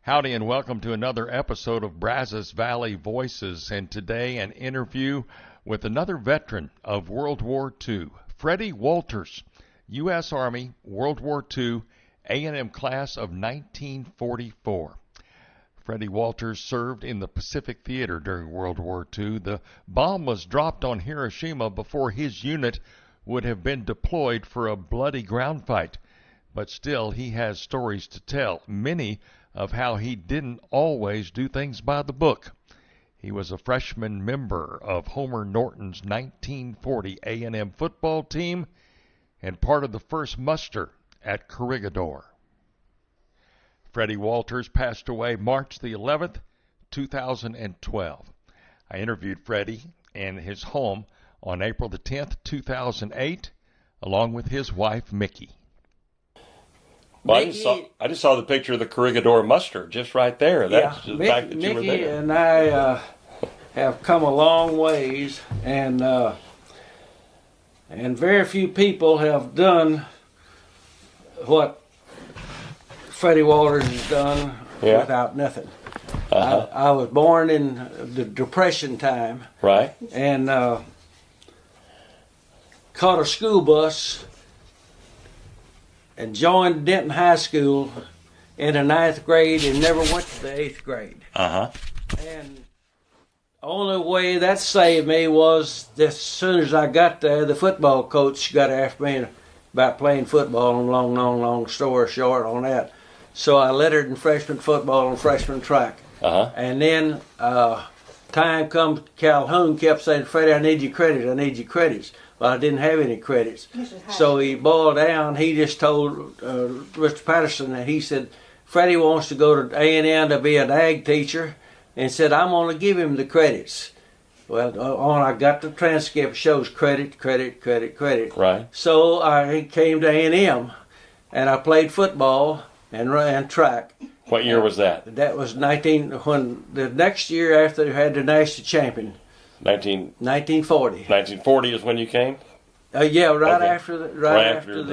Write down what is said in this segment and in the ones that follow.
Howdy and welcome to another episode of Brazos Valley Voices, and today an interview with another veteran of World War II, Freddie Wolters, U.S. Army, World War II, A&amp class of 1944. Freddie Wolters served in the Pacific Theater during World War II. The bomb was dropped on Hiroshima before his unit would have been deployed for a bloody ground fight. But still, he has stories to tell, many of how he didn't always do things by the book. He was a freshman member of Homer Norton's 1940 A&amp football team and part of the first muster at Corregidor. Freddie Wolters passed away March the 11th, 2012. I interviewed Freddie in his home on April the 10th, 2008, along with his wife, Mickey. Well, I just saw the picture of the Corregidor muster just right there. That's the fact that you were Mickey there. and I have come a long ways, and very few people have done what Freddie Wolters has done without nothing. I was born in the Depression time, Right. and caught a school bus and joined Denton High School in the 9th grade and never went to the 8th grade. And the only way that saved me was that as soon as I got there, the football coach got after me about playing football, and long story short on that. So I lettered in freshman football and freshman track. And then time come, Calhoun kept saying, "Freddie, I need your credits. Well, I didn't have any credits. So he boiled down. He just told Mr. Patterson that he said, Freddie wants to go to A&M to be an ag teacher, and said, I'm going to give him the credits. Well, I got the transcript, it shows credit. Right. So I came to A&M, and I played football and ran track. What year was that? That was when the next year after they had the national champion. 1940. 1940 is when you came? Yeah, right Okay. after the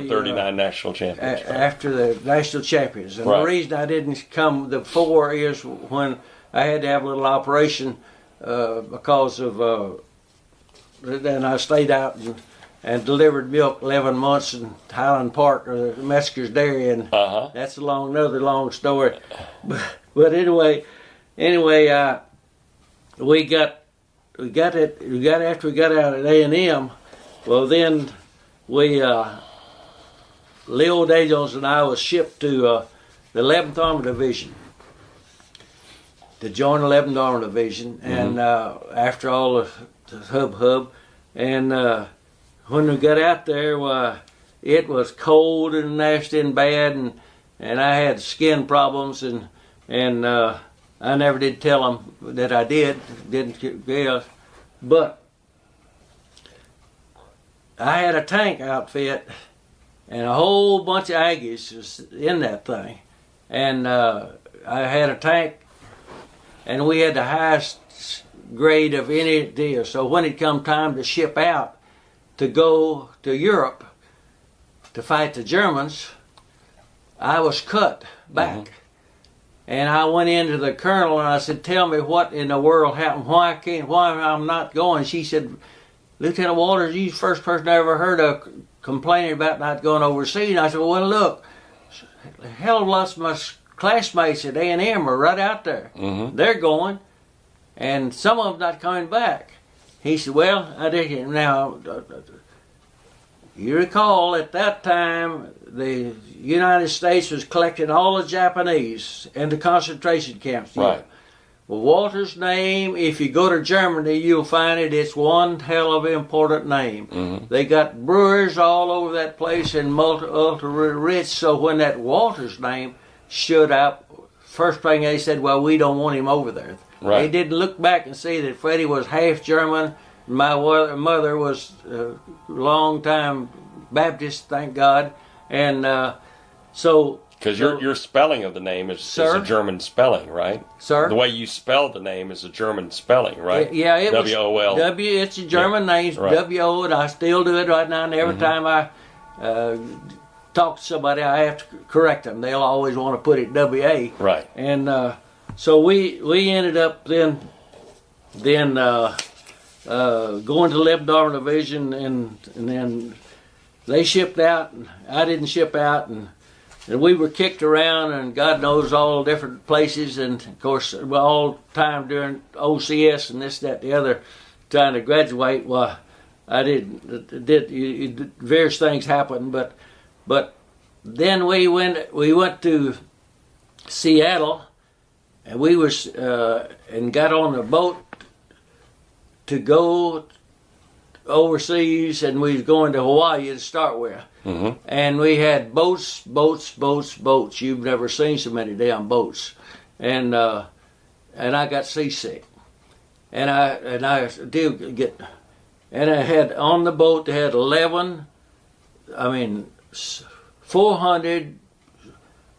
39 national championship. after the national champions. And Right. the reason I didn't come before is when I had to have a little operation because of. Then I stayed out and delivered milk 11 months in Highland Park or the Metzger's Dairy, and that's another long story. But anyway, we got after we got out at A&M. Well, then Leo Day Jones and I was shipped to the 11th Armored Division to join the 11th Armored Division, and after all the hub, and when we got out there, it was cold and nasty and bad, and I had skin problems, and I never did tell them that I didn't. But I had a tank outfit, and a whole bunch of Aggies was in that thing. And I had a tank, and we had the highest grade of any deal. So when it come time to ship out to go to Europe to fight the Germans, I was cut back. And I went into the colonel and I said, tell me what in the world happened, why I'm not going. She said, Lieutenant Wolters, you're the first person I ever heard of complaining about not going overseas. And I said, well, look, a hell of lots of my classmates at A&M are right out there. They're going, and some of them not coming back. He said, well, I did. Now, you recall at that time, the United States was collecting all the Japanese in the concentration camps. Right. Well, Walter's name, if you go to Germany, you'll find it's one hell of an important name. They got brewers all over that place and ultra rich, so when that Walter's name stood up, first thing they said, well, we don't want him over there. Right. They didn't look back and see that Freddie was half German. My mother was a long-time Baptist, thank God, and so... Because your spelling of the name is a German spelling, right? Sir? The way you spell the name is a German spelling, right? Yeah, it was W-O-L. It's a German name, right. W-O, and I still do it right now, and every time I talk to somebody, I have to correct them. They'll always want to put it WA. Right. And so we ended up then going to the 11th Armored Division, and then they shipped out, and I didn't ship out, and we were kicked around, and God knows all different places, and of course all the time during OCS and this, that, the other, trying to graduate. Well, I did various things happen, but then we went to Seattle, and we was and got on a boat to go overseas, and we was going to Hawaii to start with. Mm-hmm. And we had boats. You've never seen so many damn boats. And I got seasick. And I did get, and I had on the boat, they had 400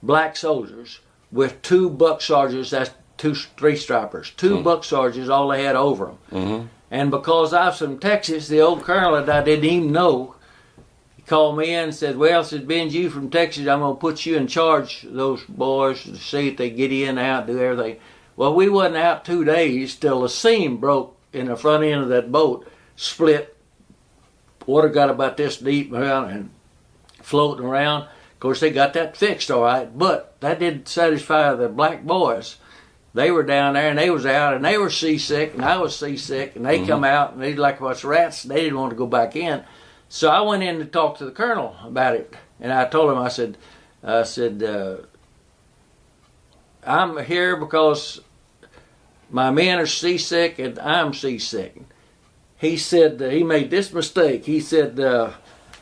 black soldiers with 2 buck sergeants, that's 2 3-stripers, 2 buck sergeants, all they had over them. Mm-hmm. And because I was from Texas, the old colonel that I didn't even know, he called me in and said, well, said, being you from Texas, I'm going to put you in charge of those boys to see if they get in and out, do everything. Well, we wasn't out 2 days till the seam broke in the front end of that boat, split. Water got about this deep around and floating around. Of course, they got that fixed all right, but that didn't satisfy the black boys. They were down there, and they was out, and they were seasick, and I was seasick, and they come out, and they like us rats. They didn't want to go back in. So I went in to talk to the colonel about it, and I told him, I said, I'm here because my men are seasick, and I'm seasick. He said, he made this mistake. He said,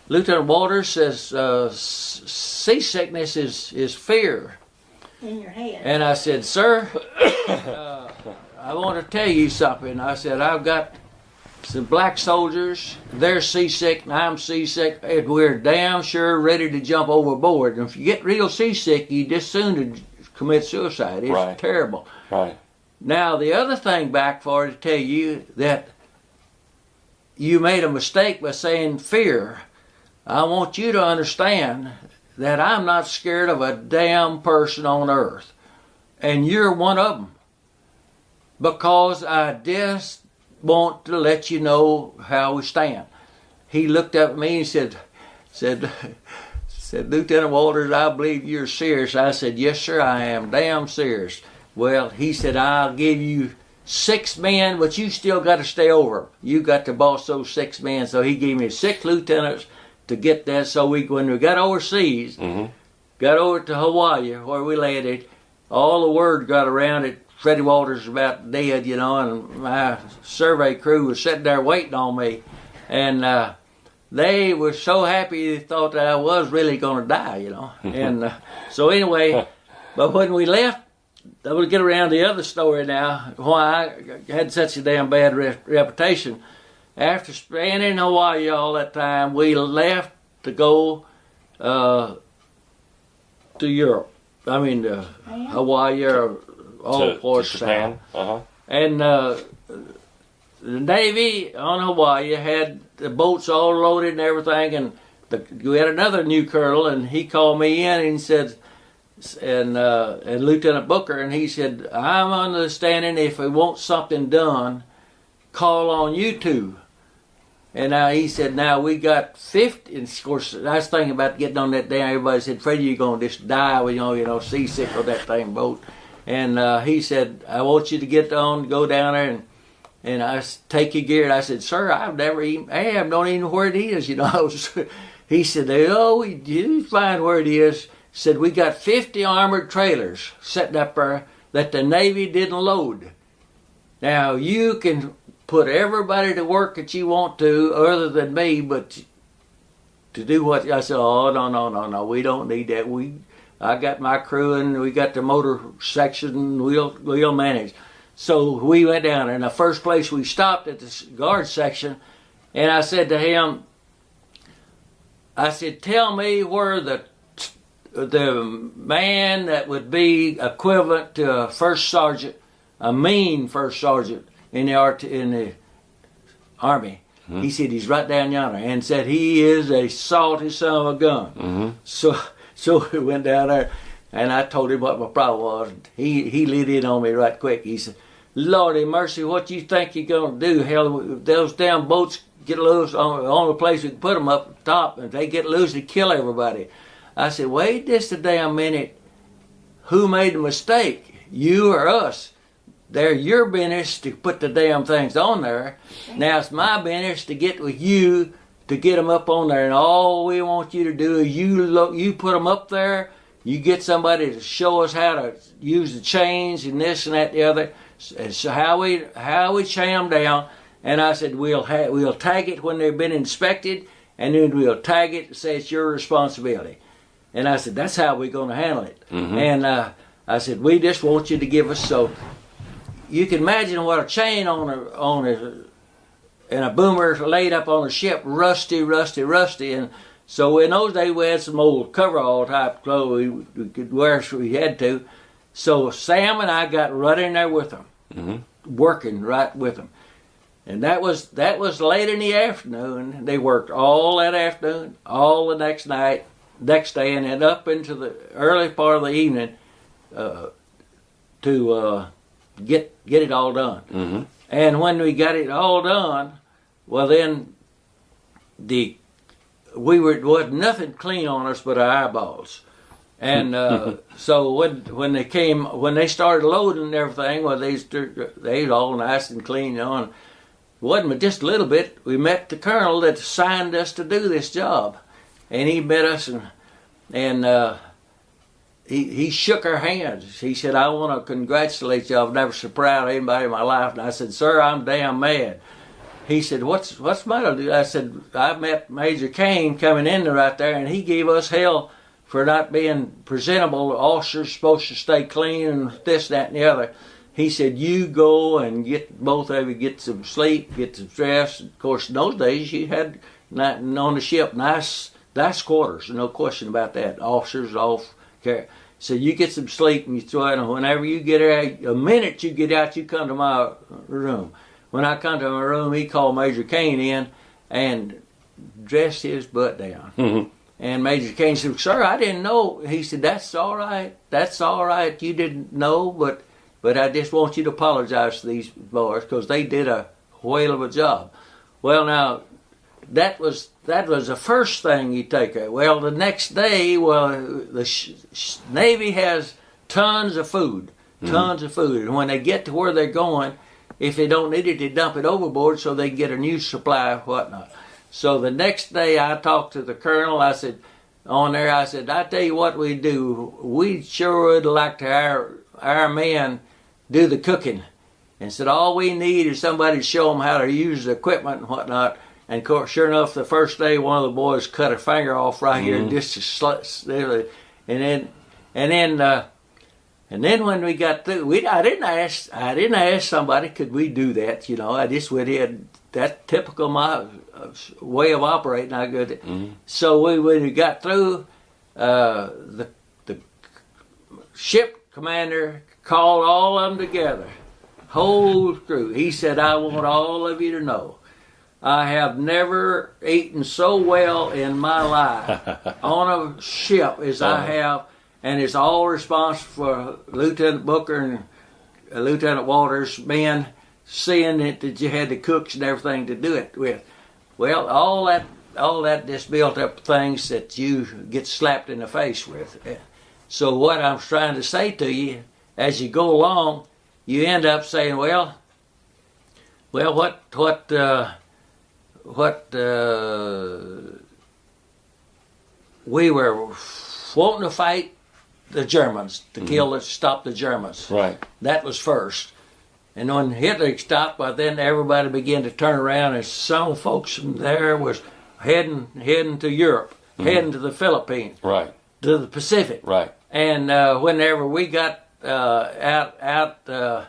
Lieutenant Wolters says, seasickness is fear. In your head. And I said, sir, I want to tell you something. I said, I've got some black soldiers. They're seasick and I'm seasick, and we're damn sure ready to jump overboard. And if you get real seasick, you just soon to commit suicide. It's terrible. Right. Now, the other thing back for to tell you that you made a mistake by saying fear. I want you to understand that I'm not scared of a damn person on earth. And you're one of them. Because I just want to let you know how we stand. He looked up at me and said, Lieutenant Wolters, I believe you're serious. I said, yes, sir, I am damn serious. Well, he said, I'll give you 6 men, but you still got to stay over. You got to boss those 6 men. So he gave me 6 lieutenants to get that. So when we got overseas, got over to Hawaii where we landed, all the word got around it. Freddie Wolters was about dead, and my survey crew was sitting there waiting on me. And they were so happy they thought that I was really going to die, And so anyway, but when we left, I will get around the other story now, why I had such a damn bad reputation. After spending in Hawaii all that time, we left to go to Europe. I mean, Hawaii or all parts of Japan. And the Navy on Hawaii had the boats all loaded and everything, and we had another new colonel, and he called me in and said, and Lieutenant Booker, and he said, I'm understanding if we want something done, call on you two. And now he said, now we got 50, and of course I was thinking about getting on that damn, everybody said, Freddie, you're going to just die with, seasick on that thing boat. And he said, I want you to get on, go down there, and I take your gear. And I said, sir, I've never even, I don't even know where it is, He said, oh, you find where it is. Said, we got 50 armored trailers sitting up there that the Navy didn't load. Now, you can put everybody to work that you want to, other than me, but to do what I said, oh, no, we don't need that. I got my crew, and we got the motor section, we'll manage. So we went down, and the first place we stopped at the guard section, and I said to him, I said, tell me where the man that would be equivalent to a first sergeant, a mean first sergeant in the Army. He said, he's right down yonder, and said, he is a salty son of a gun. So we went down there, and I told him what my problem was. He lit in on me right quick. He said, Lordy mercy, what you think you're going to do? Hell, if those damn boats get loose, on the place we can put them up top, and if they get loose, they kill everybody. I said, wait just a damn minute. Who made the mistake? You or us? They're your business to put the damn things on there. Now it's my business to get with you to get them up on there. And all we want you to do is you put them up there. You get somebody to show us how to use the chains and this and that and the other. So how we chain them down. And I said, we'll tag it when they've been inspected, and then we'll tag it and say it's your responsibility. And I said, that's how we're going to handle it. And I said, we just want you to give us, so you can imagine what a chain and a boomer laid up on a ship, rusty. And so in those days we had some old coverall type clothes we could wear if we had to. So Sam and I got right in there with them, working right with them. And that was late in the afternoon. They worked all that afternoon, all the next day, and then up into the early part of the evening to get it all done. And when we got it all done, well then wasn't nothing clean on us but our eyeballs. And so when they started loading everything, well they was all nice and clean on. Wasn't but just a little bit. We met the colonel that assigned us to do this job, and he met us and he shook our hands. He said, I want to congratulate you. I've never so proud of anybody in my life. And I said, sir, I'm damn mad. He said, what's the matter? I said, I met Major Kane coming in right there, and he gave us hell for not being presentable. The officers supposed to stay clean and this, that, and the other. He said, you go and both of you get some sleep, get some rest. Of course, in those days, you had on the ship nice quarters, no question about that. Officers off care. So you get some sleep and you throw it, and whenever you get out, the minute you get out, you come to my room. When I come to my room, he called Major Kane in and dressed his butt down. And Major Kane said, sir, I didn't know. He said, that's all right. You didn't know, but I just want you to apologize to these boys because they did a whale of a job. Well, now, that was the first thing you take out. Well, the next day, the Navy has tons of food. And when they get to where they're going, if they don't need it, they dump it overboard so they can get a new supply of whatnot. So the next day, I talked to the colonel. I said, I tell you what we do. We sure would like to our men do the cooking. And said, all we need is somebody to show them how to use the equipment and whatnot. And of course, sure enough, the first day, one of the boys cut a finger off right here, just and then when we got through, I didn't ask somebody, could we do that? You know, I just went in. That typical my way of operating. I could. So when we got through, the ship commander called all of them together, whole crew. He said, I want all of you to know, I have never eaten so well in my life on a ship as I have, and it's all responsible for Lieutenant Booker and Lieutenant Wolters, men, seeing that you had the cooks and everything to do it with. Well, all that just built up things that you get slapped in the face with. So what I'm trying to say to you, as you go along, you end up saying, well, what we were wanting to fight the Germans, to stop the Germans. Right. That was first. And when Hitler stopped, well, then everybody began to turn around, and some folks from there was heading to Europe, heading to the Philippines, right, to the Pacific, right. And whenever we got out of the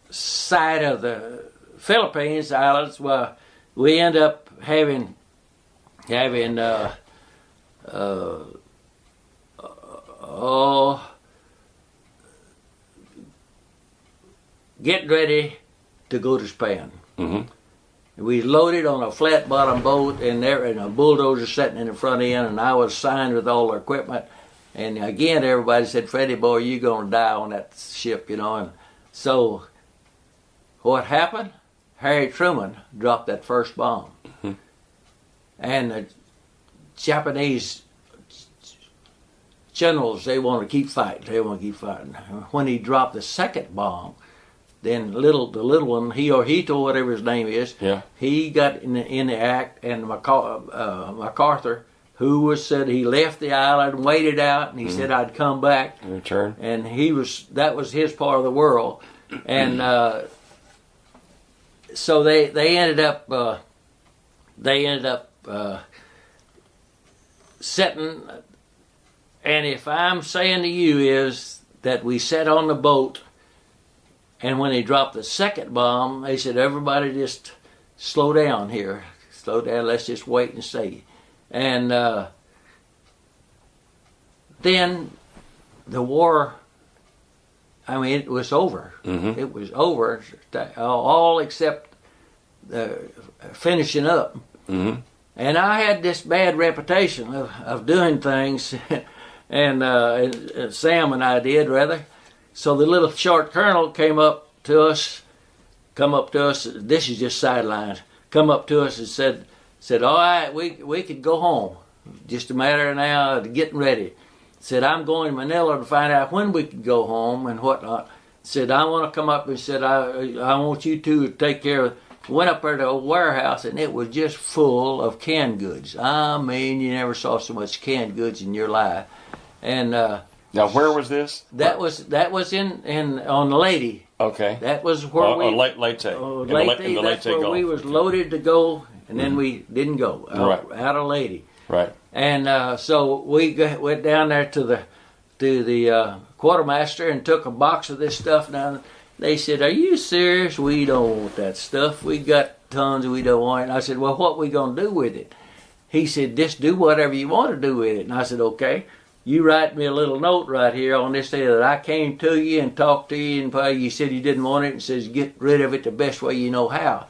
side of the Philippines islands, well, we end up having getting ready to go to Japan. We loaded on a flat bottom boat, and a bulldozer sitting in the front end, and I was assigned with all the equipment. And again, everybody said, "Freddie boy, you're gonna die on that ship," And so, what happened? Harry Truman dropped that first bomb, and the Japanese generals, they want to keep fighting. When he dropped the second bomb, then the little one, Hirohito, whatever his name is, he got in the act, and MacArthur, who said he left the island, waited out, and he said I'd come back and return, and that was his part of the world, and so they ended up sitting. And if I'm saying to you is that we sat on the boat, and when they dropped the second bomb, they said, "Everybody just slow down here. Slow down, let's just wait and see." And then the war, it was over. It was over, all except finishing up. And I had this bad reputation of doing things, and Sam and I did, rather. So the little short colonel came up to us, this is just sidelines, come up to us and said, "All right, we could go home. Just a matter of now of getting ready." Said, "I'm going to Manila to find out when we can go home and whatnot." Said, "I want to come up," and said, I want you two to take care of it." Went up there to a warehouse, and it was just full of canned goods. You never saw so much canned goods in your life. And now, where was this? That was in on the Lady. Okay. That was where we Leyte. Leyte. That's where we was loaded to go, and then we didn't go out of Lady. Right. And so we went down there to the quartermaster and took a box of this stuff down. They said, "Are you serious? We don't want that stuff. We got tons, we don't want it." And I said, "Well, what we going to do with it?" He said, "Just do whatever you want to do with it." And I said, "Okay, you write me a little note right here on this day that I came to you and talked to you, and you said you didn't want it, and says get rid of it the best way you know how.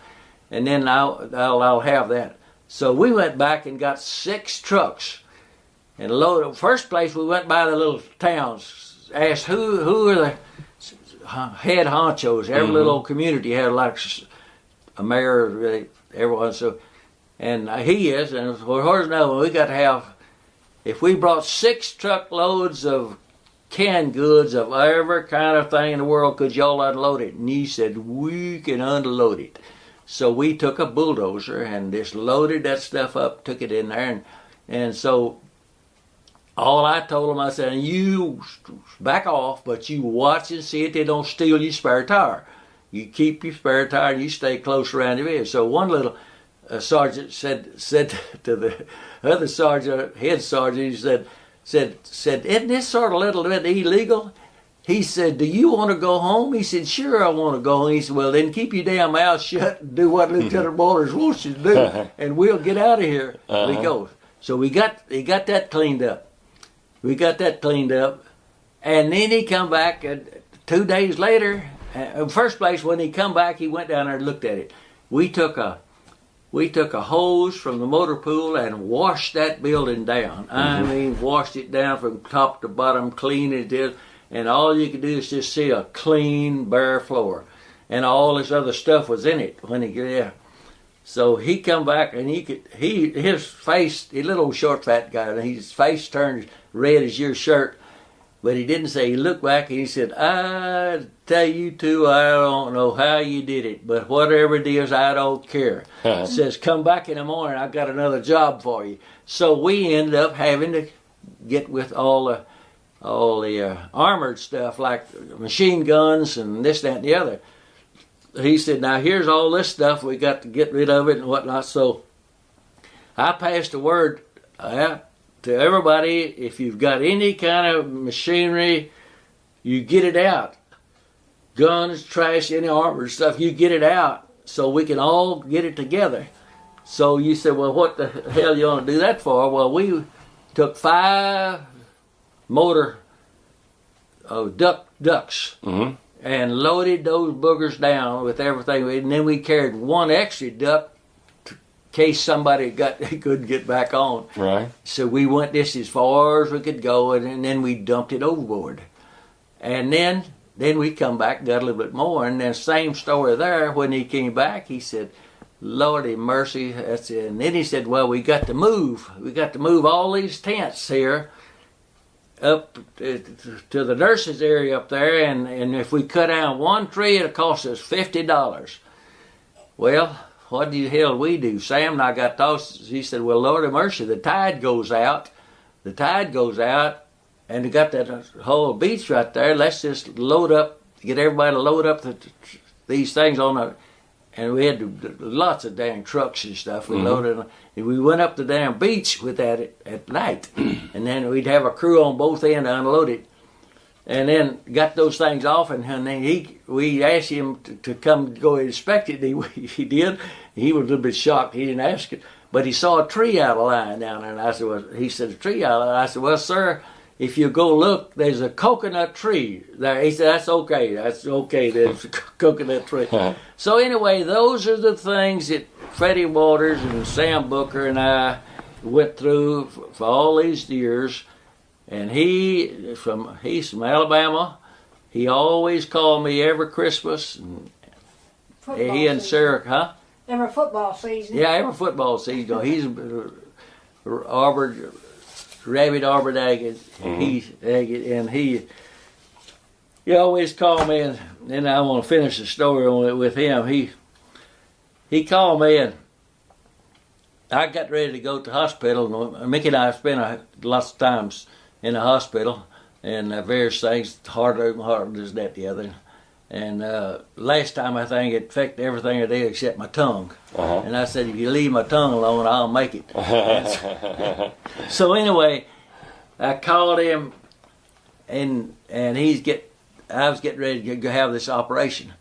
And then I'll have that." So we went back and got 6 trucks and loaded. First place, we went by the little towns, asked who are the head honchos. Every little community had like a mayor, everyone. So, and he is, and for hers now, we got to have. If we brought 6 truckloads of canned goods of every kind of thing in the world, could y'all unload it? And he said, "We can unload it." So we took a bulldozer and just loaded that stuff up, took it in there, and so all I told them, I said, "You back off, but you watch and see if they don't steal your spare tire. You keep your spare tire and you stay close around your vehicle." So one little sergeant said to the other sergeant, head sergeant, he said, "Isn't this sort of little bit illegal?" He said, "Do you want to go home?" He said, "Sure, I want to go home." He said, "Well, then keep your damn mouth shut and do what Lieutenant Wolters wants you to do, and we'll get out of here." We go. So he got that cleaned up. We got that cleaned up, and then he come back 2 days later. First place, when he come back, he went down there and looked at it. We took a hose from the motor pool and washed that building down. Washed it down from top to bottom, clean it is, and all you could do is just see a clean, bare floor, and all this other stuff was in it when he got there. So he come back, and his face, he little short fat guy, and his face turned red as your shirt, but he didn't say. He looked back and he said, "I tell you two, I don't know how you did it, but whatever it is, I don't care." Says, "Come back in the morning, I've got another job for you." So we ended up having to get with all the armored stuff, like machine guns and this, that, and the other. He said, "Now here's all this stuff, we got to get rid of it and whatnot." So I passed the word to everybody, if you've got any kind of machinery, you get it out. Guns, trash, any armored stuff, you get it out so we can all get it together. So you said, "Well, what the hell you want to do that for?" Well, we took 5 motor ducks and loaded those boogers down with everything. And then we carried 1 extra duck case somebody couldn't get back on. Right. So we went this as far as we could go, and then we dumped it overboard. And then we come back, got a little bit more, and then same story there. When he came back, he said, "Lordy mercy," that's it. And then he said, "Well, we got to move. We got to move all these tents here up to the nurses' area up there, and if we cut down one tree, it'll cost us $50. Well, what the hell we do? Sam and I got those. He said, "Well, Lord have mercy, the tide goes out. The tide goes out, and we got that whole beach right there. Let's just load up, get everybody to load up these things on the." And we had lots of damn trucks and stuff. We loaded them. And we went up the damn beach with that at night. And then we'd have a crew on both ends to unload it. And then got those things off. And then we asked him to come go inspect it. He did. He was a little bit shocked. He didn't ask it. But he saw a tree out of line down there. And I said, "Well," he said, "a tree out of line." I said, "Well, sir, if you go look, there's a coconut tree there." He said, "That's okay. That's okay. There's a coconut tree." So anyway, those are the things that Freddie Wolters and Sam Booker and I went through for all these years. And he's from Alabama. He always called me every Christmas. Football He and Sarah, huh? Every football season. Yeah, every football season. He's Rabbit Arbor Agate. And he always called me, and then I want to finish the story on it with him. He called me, and I got ready to go to the hospital. Mickey and I spent lots of times in the hospital, and various things, heart this, that, the other. And last time I think it affected everything I did except my tongue. And I said, "If you leave my tongue alone, I'll make it." So anyway, I called him, and I was getting ready to go have this operation.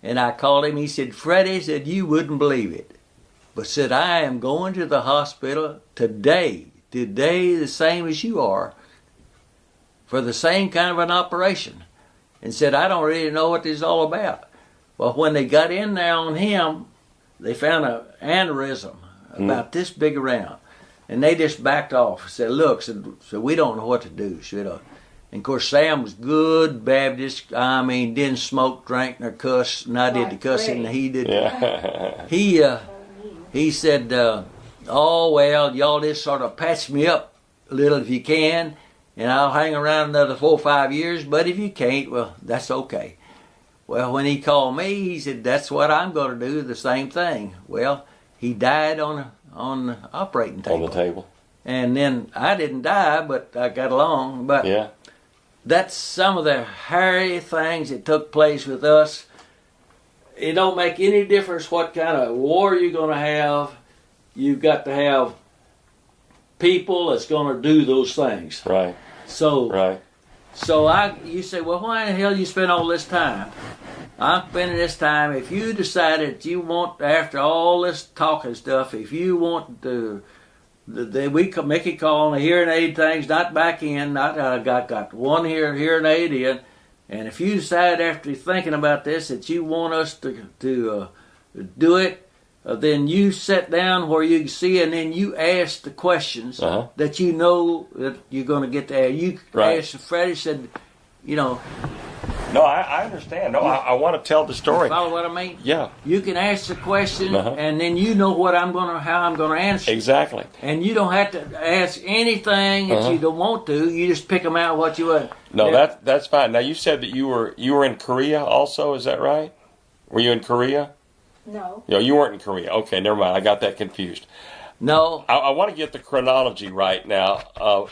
And I called him. He said, "Freddie," said, "you wouldn't believe it, but," said, "I am going to the hospital today the same as you are, for the same kind of an operation." And said, "I don't really know what this is all about." Well, when they got in there on him, they found an aneurysm about this big around. And they just backed off. Said, "Look," said, "so we don't know what to do." And of course, Sam was good Baptist. I mean, didn't smoke, drink, nor cuss. And I did the cussing, and he did. Yeah. He said, "Oh, well, y'all just sort of patch me up a little if you can, and I'll hang around another 4 or 5 years. But if you can't, well, that's okay." Well, when he called me, he said, "That's what I'm going to do, the same thing." Well, he died on the operating table. On the table. And then I didn't die, but I got along. But yeah. That's some of the hairy things that took place with us. It don't make any difference what kind of war you're going to have. You've got to have people that's going to do those things. Right. So you say, "Well, why in the hell you spend all this time?" I'm spending this time. If you decided you want, after all this talking stuff, if you want to, we can make a call on the hearing aid things, not back in, not got one hearing aid in, and if you decide after thinking about this that you want us to do it, then you sit down where you can see, and then you ask the questions that you know that you're going to get there. You asked Freddie, said, No, I understand. No, I want to tell the story. Follow what I mean? Yeah. You can ask the question, and then you know how I'm going to answer. Exactly. And you don't have to ask anything that you don't want to. You just pick them out what you want. No, that's fine. Now you said that you were in Korea also. Is that right? Were you in Korea? No. No, you weren't in Korea. Okay, never mind. I got that confused. No. I want to get the chronology right now.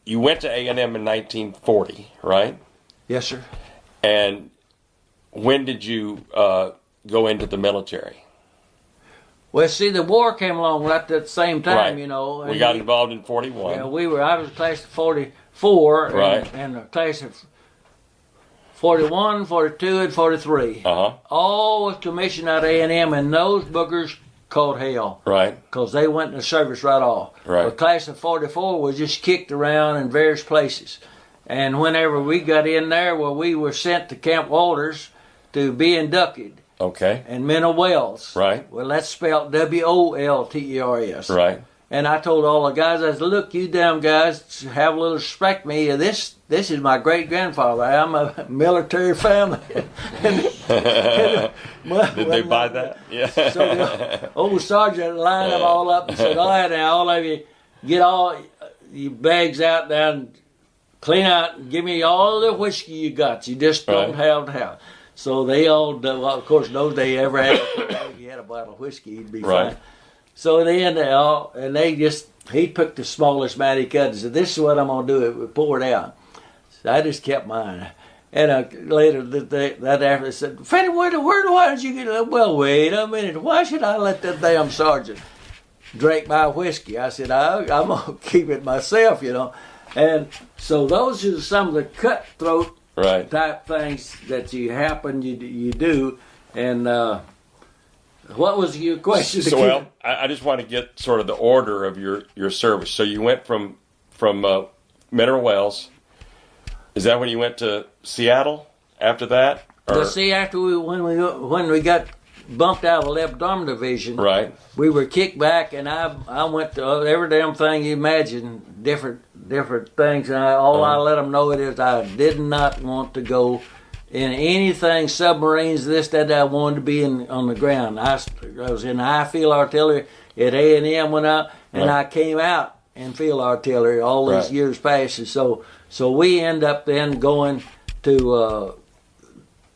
You went to A&M in 1940, right? Yes, sir. And when did you go into the military? Well, see, the war came along right at the same time, Right. We got involved in 41. Yeah, I was class of 44, right. and the class of 41, 42, and 43. All was commissioned out of A&M, and those boogers called hell. Right. Because they went in the service right off. Right. The class of 44 was just kicked around in various places. And whenever we got in there, we were sent to Camp Wolters to be inducted. Okay. and Mineral Wells. Right. Well, that's spelled Wolters. Right. And I told all the guys, I said, look, you damn guys, have a little respect for me. This is my great-grandfather. I'm a military family. Did they buy that? Yeah. So the old sergeant lined them all up and said, all right, now, all of you, get all your bags out there and clean out and give me all the whiskey you got. You just don't have to have. So they all, well, of course, those days, ever had, if you had a bottle of whiskey, you'd be fine. So then he picked the smallest amount he could and said, this is what I'm going to do. It poured out. So I just kept mine. And later that after they said, Freddie, why did you get it? Well, wait a minute. Why should I let that damn sergeant drink my whiskey? I said, I'm going to keep it myself, you know. And so those are some of the cutthroat type things that you do. And what was your question? So, well, I just want to get sort of the order of your service. So you went from Mineral Wells. Is that when you went to Seattle after that? Well, see, after when we got bumped out of the Left Arm Division, we were kicked back, and I went to every damn thing you imagine, different things. And I let them know it is I did not want to go in anything submarines, this, that. I wanted to be on the ground. I was in high field artillery at A&amp went out, and I came out in field artillery all these years past. And so we end up then going to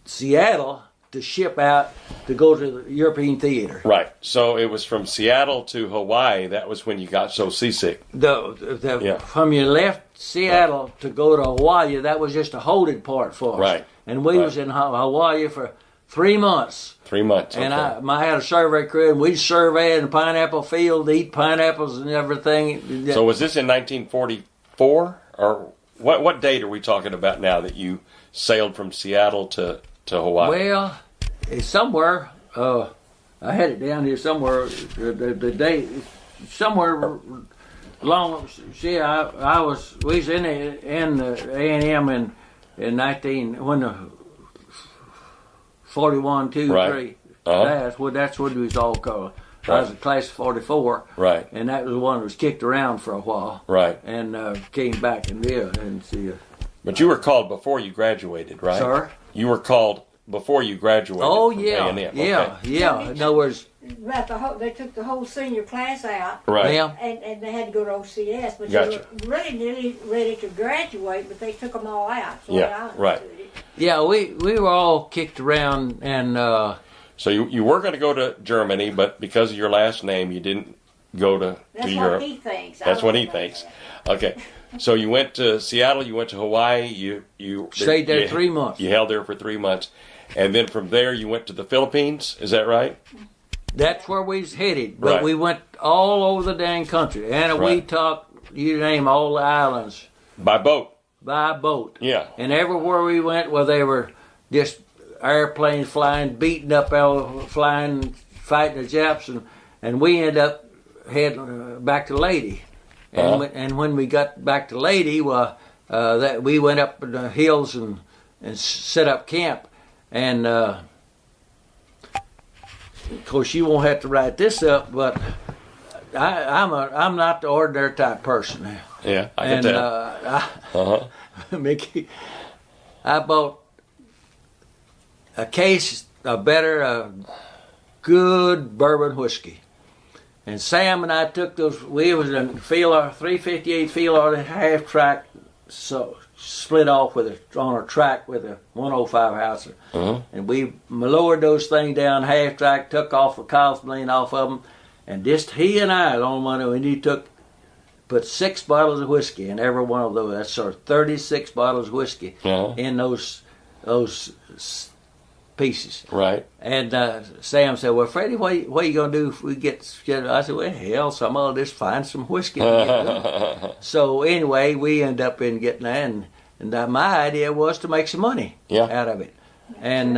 Seattle to ship out to go to the European theater. Right. So it was from Seattle to Hawaii. That was when you got so seasick. From you left Seattle to go to Hawaii, that was just a holding part for us. Right. And we was in Hawaii for 3 months. 3 months. Okay. And I had a survey crew, and we surveyed in the pineapple field, eat pineapples and everything. So was this in 1944, or what date are we talking about now that you sailed from Seattle to Hawaii? Well, it's somewhere. I had it down here somewhere. The date somewhere long. See, we was in the A&M in 41, 2, 3. That's what it was all called. I was in class of 44. Right. And that was the one that was kicked around for a while. Right. And came back and see. But you were called before you graduated, right? Sir? You were called before you graduated. Oh, from yeah. A&M. Yeah. In other words, they took the whole senior class out. Right. Yeah. And they had to go to OCS, but Gotcha. they were really nearly ready to graduate, but they took them all out. So right. Yeah, we were all kicked around, and so you were going to go to Germany, but because of your last name, you didn't go to Europe. That's what he thinks. That's what he thinks. Okay. So you went to Seattle, you went to Hawaii, you stayed there 3 months. You held there for 3 months. And then from there you went to the Philippines, is that right? That's where we was headed, but we went all over the dang country. And we talked, you name all the islands. By boat. By boat. Yeah. And everywhere we went, they were just airplanes flying, beating up, fighting the Japs, and we ended up heading back to Lady. And when we got back to Lady, that we went up in the hills and set up camp. And of course, you won't have to write this up, but I'm not the ordinary type person. Yeah, I can tell. Mickey, I bought a case of good bourbon whiskey. And Sam and I took those. We was in 358 field half track, so split off on a track with a 105 Hauser. And we lowered those things down half track, took off the cosmoline off of them, and just he and I on money. And he put 6 bottles of whiskey in every one of those. That's sort of 36 bottles of whiskey in those pieces. Right. And Sam said, well, Freddie, what are you going to do if we get together? I said, well, hell, some of just find some whiskey. So anyway, we end up in getting that, and my idea was to make some money out of it. And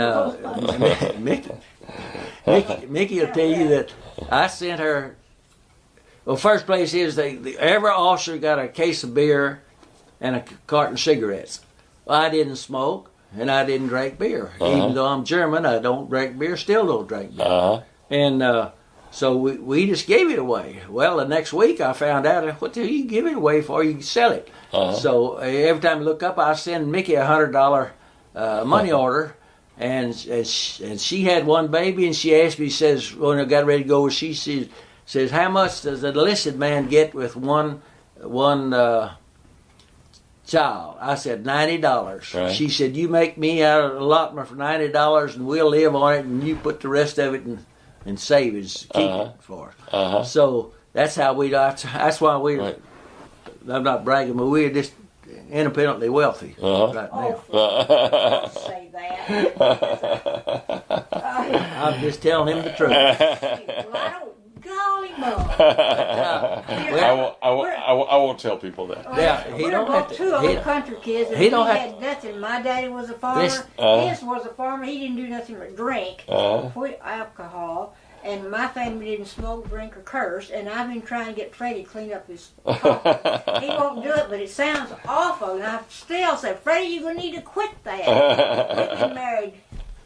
Mickey will tell you that I sent her, well, first place is every officer got a case of beer and a carton of cigarettes. Well, I didn't smoke. and I didn't drink beer. Uh-huh. Even though I'm German, I don't drink beer, still don't drink beer. Uh-huh. And so we just gave it away. Well, the next week I found out, what do you give it away for? You can sell it. Uh-huh. So every time I look up, I send Mickey $100 money order. And she had one baby, and she asked me, says, when I got ready to go, she says, how much does an enlisted man get with one child? I said, $90. Right. She said, you make me out an allotment for $90, and we'll live on it, and you put the rest of it and save it, keep it for us. Uh-huh. So that's how that's why we. Right. I'm not bragging, but we're just independently wealthy right now. Don't say that. I'm just telling him the truth. Well, I don't, golly mom. I won't tell people that. Yeah, he We're don't both have to- two he- old country kids, and he we don't have had nothing. My daddy was a farmer. This- His was a farmer. He didn't do nothing but drink, Uh-huh. alcohol. And my family didn't smoke, drink, or curse. And I've been trying to get Freddie to clean up his coffee. He won't do it, but it sounds awful. And I still say, Freddie, you're going to need to quit that. We've been married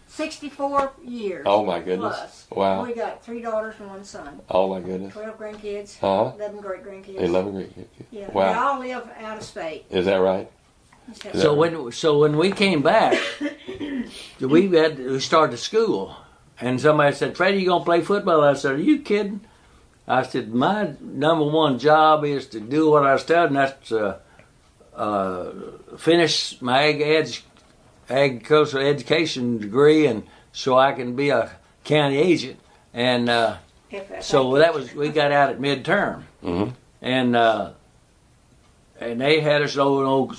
64 years. Oh, my goodness. Plus. Wow. We got 3 daughters and 1 son. Oh, my goodness. 12 grandkids. Uh-huh. 11 great-grandkids. 11 great. Yeah. Wow. They all live out of state. Is that right? So when we came back, we started school, and somebody said, "Freddie, you gonna play football?" I said, "Are you kidding?" I said, "My number one job is to do what I was studying. That's finish my agricultural education degree, and so I can be a county agent." And so that was we got out at midterm, and they had us over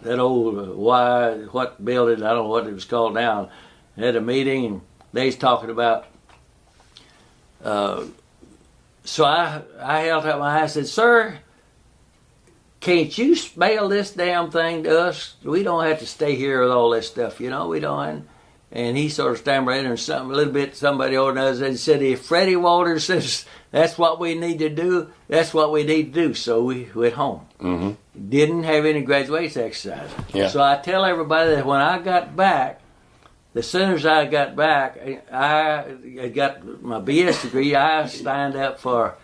that old what building, I don't know what it was called now. They had a meeting, and they was talking about. So I held up my eye and said, "Sir, can't you mail this damn thing to us? We don't have to stay here with all this stuff, we don't." And he sort of stammered in somebody organized and said, "If Freddie Wolters says that's what we need to do, that's what we need to do." So we went home. Mm-hmm. Didn't have any graduation exercise. Yeah. So I tell everybody that when I got back, as soon as I got back, I got my BS degree. I signed up for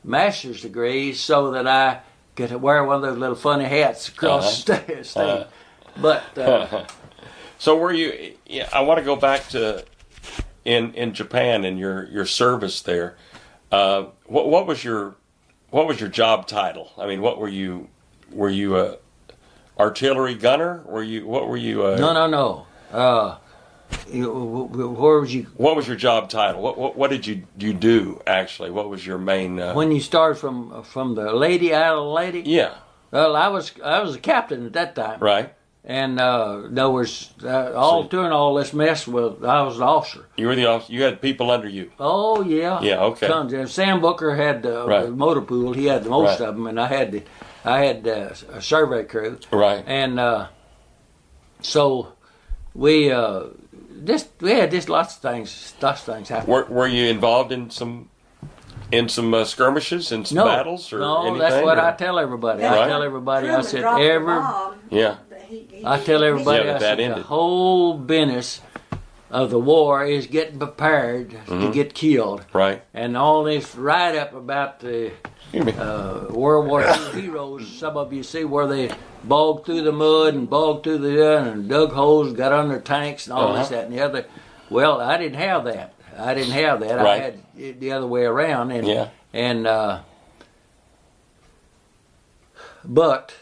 master's degree so that I could wear one of those little funny hats across the state. But so were you? Yeah, I want to go back to in Japan and your service there. What was your job title? I mean, what were you? Were you a artillery gunner? What were you? No. Where was you? What was your job title? What did you do actually? What was your main? When you started from the lady out of the lady? Yeah. Well, I was a captain at that time. Right. And there was doing all this mess. I was an officer. You were the officer. You had people under you. Oh yeah. Yeah. Okay. Tons. And Sam Booker had the motor pool. He had the most of them, and I had a survey crew. Right. And so we had just lots of things happen. Were you involved in some skirmishes and some battles or anything? No, that's what I tell everybody. Right. I tell everybody. I said Yeah. I tell everybody, but I that said, ended. the whole business of the war is getting prepared to get killed. Right. And all this write-up about the World War II heroes, some of you see where they bogged through the mud and bogged through the and dug holes, got under tanks and all this, that, and the other. Well, I didn't have that. Right. I had it the other way around. But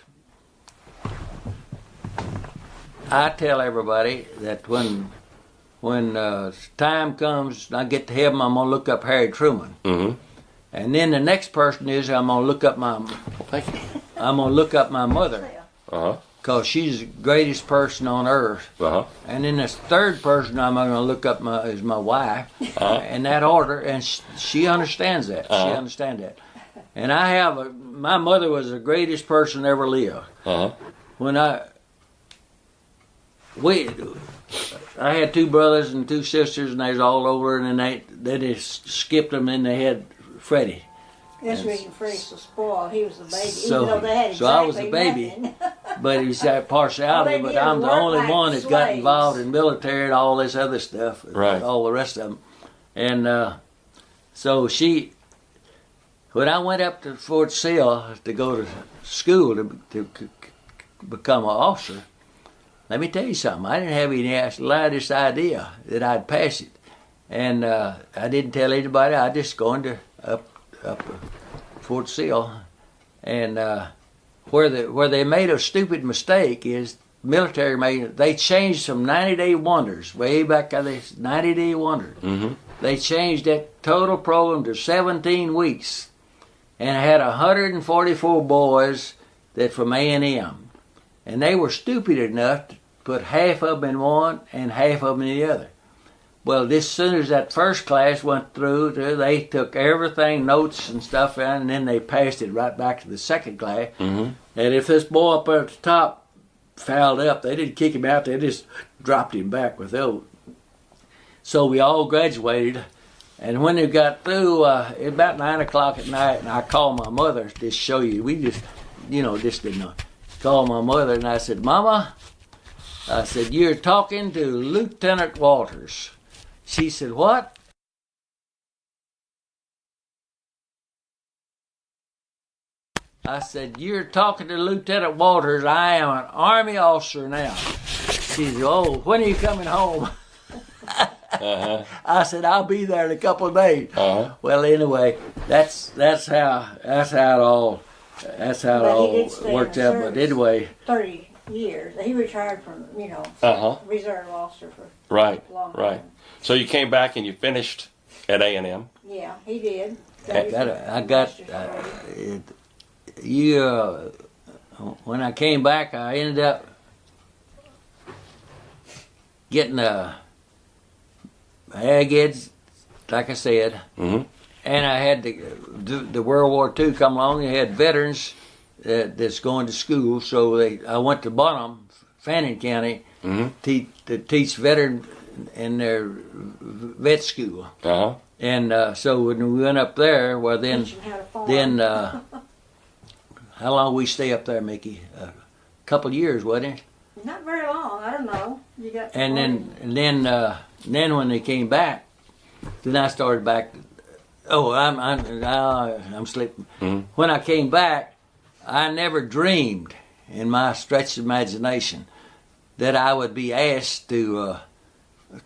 I tell everybody that when time comes, and I get to heaven, I'm gonna look up Harry Truman, and then the next person is I'm gonna look up my mother, because she's the greatest person on earth. And then this third person I'm gonna look up is my wife, in that order, and she understands that. She understands that. And my mother was the greatest person ever lived. When I had 2 brothers and 2 sisters, and they was all over, and then they just skipped them, and they had Freddie. That's the reason Freddie was spoiled. He was the baby, So- even though they had so I was exactly the baby. nothing. but he's got partiality. All they But did I'm was the work only like one that got slaves. involved in military and all this other stuff. Right. All the rest of them. And so when I went up to Fort Sill to go to school to become an officer, let me tell you something. I didn't have any slightest idea that I'd pass it. And I didn't tell anybody. I just going to up to Fort Sill, and where they made a stupid mistake is military they changed some 90-day wonders way back on this 90-day wonder. Mm-hmm. They changed that total program to 17 weeks, and I had 144 boys that from A&amp, and they were stupid enough to put half of them in one and half of them in the other. Well, as soon as that first class went through, they took everything, notes and stuff, and then they passed it right back to the second class. Mm-hmm. And if this boy up at the top fouled up, they didn't kick him out, they just dropped him back with those. So we all graduated, and when they got through, it was about 9 o'clock at night, and I called my mother to show you. We just didn't know. Called my mother, and I said, Mama, I said, you're talking to Lieutenant Wolters. She said, what? I said, you're talking to Lieutenant Wolters. I am an Army officer now. She said, oh, when are you coming home? Uh-huh. I said, I'll be there in a couple of days. Uh-huh. Well, anyway, that's how it all worked out. But anyway, 30 years. He retired from, Uh-huh. reserve officer for Right. a long Right. time. So you came back and you finished at A&M. Yeah, he did. When I came back, I ended up getting ag eds, like I said, Mm-hmm. and I had the World War II come along. They had veterans that's going to school, so I went to Bonham, Fannin County, Mm-hmm. to teach veteran in their vet school. Uh-huh. And so when we went up there, well then Teaching how to farm. how long we stay up there, Mickey? A couple of years, wasn't it? Not very long. I don't know. You got. And then when they came back, then I started back. Oh, I'm slipping. Mhm. When I came back, I never dreamed in my stretched imagination that I would be asked to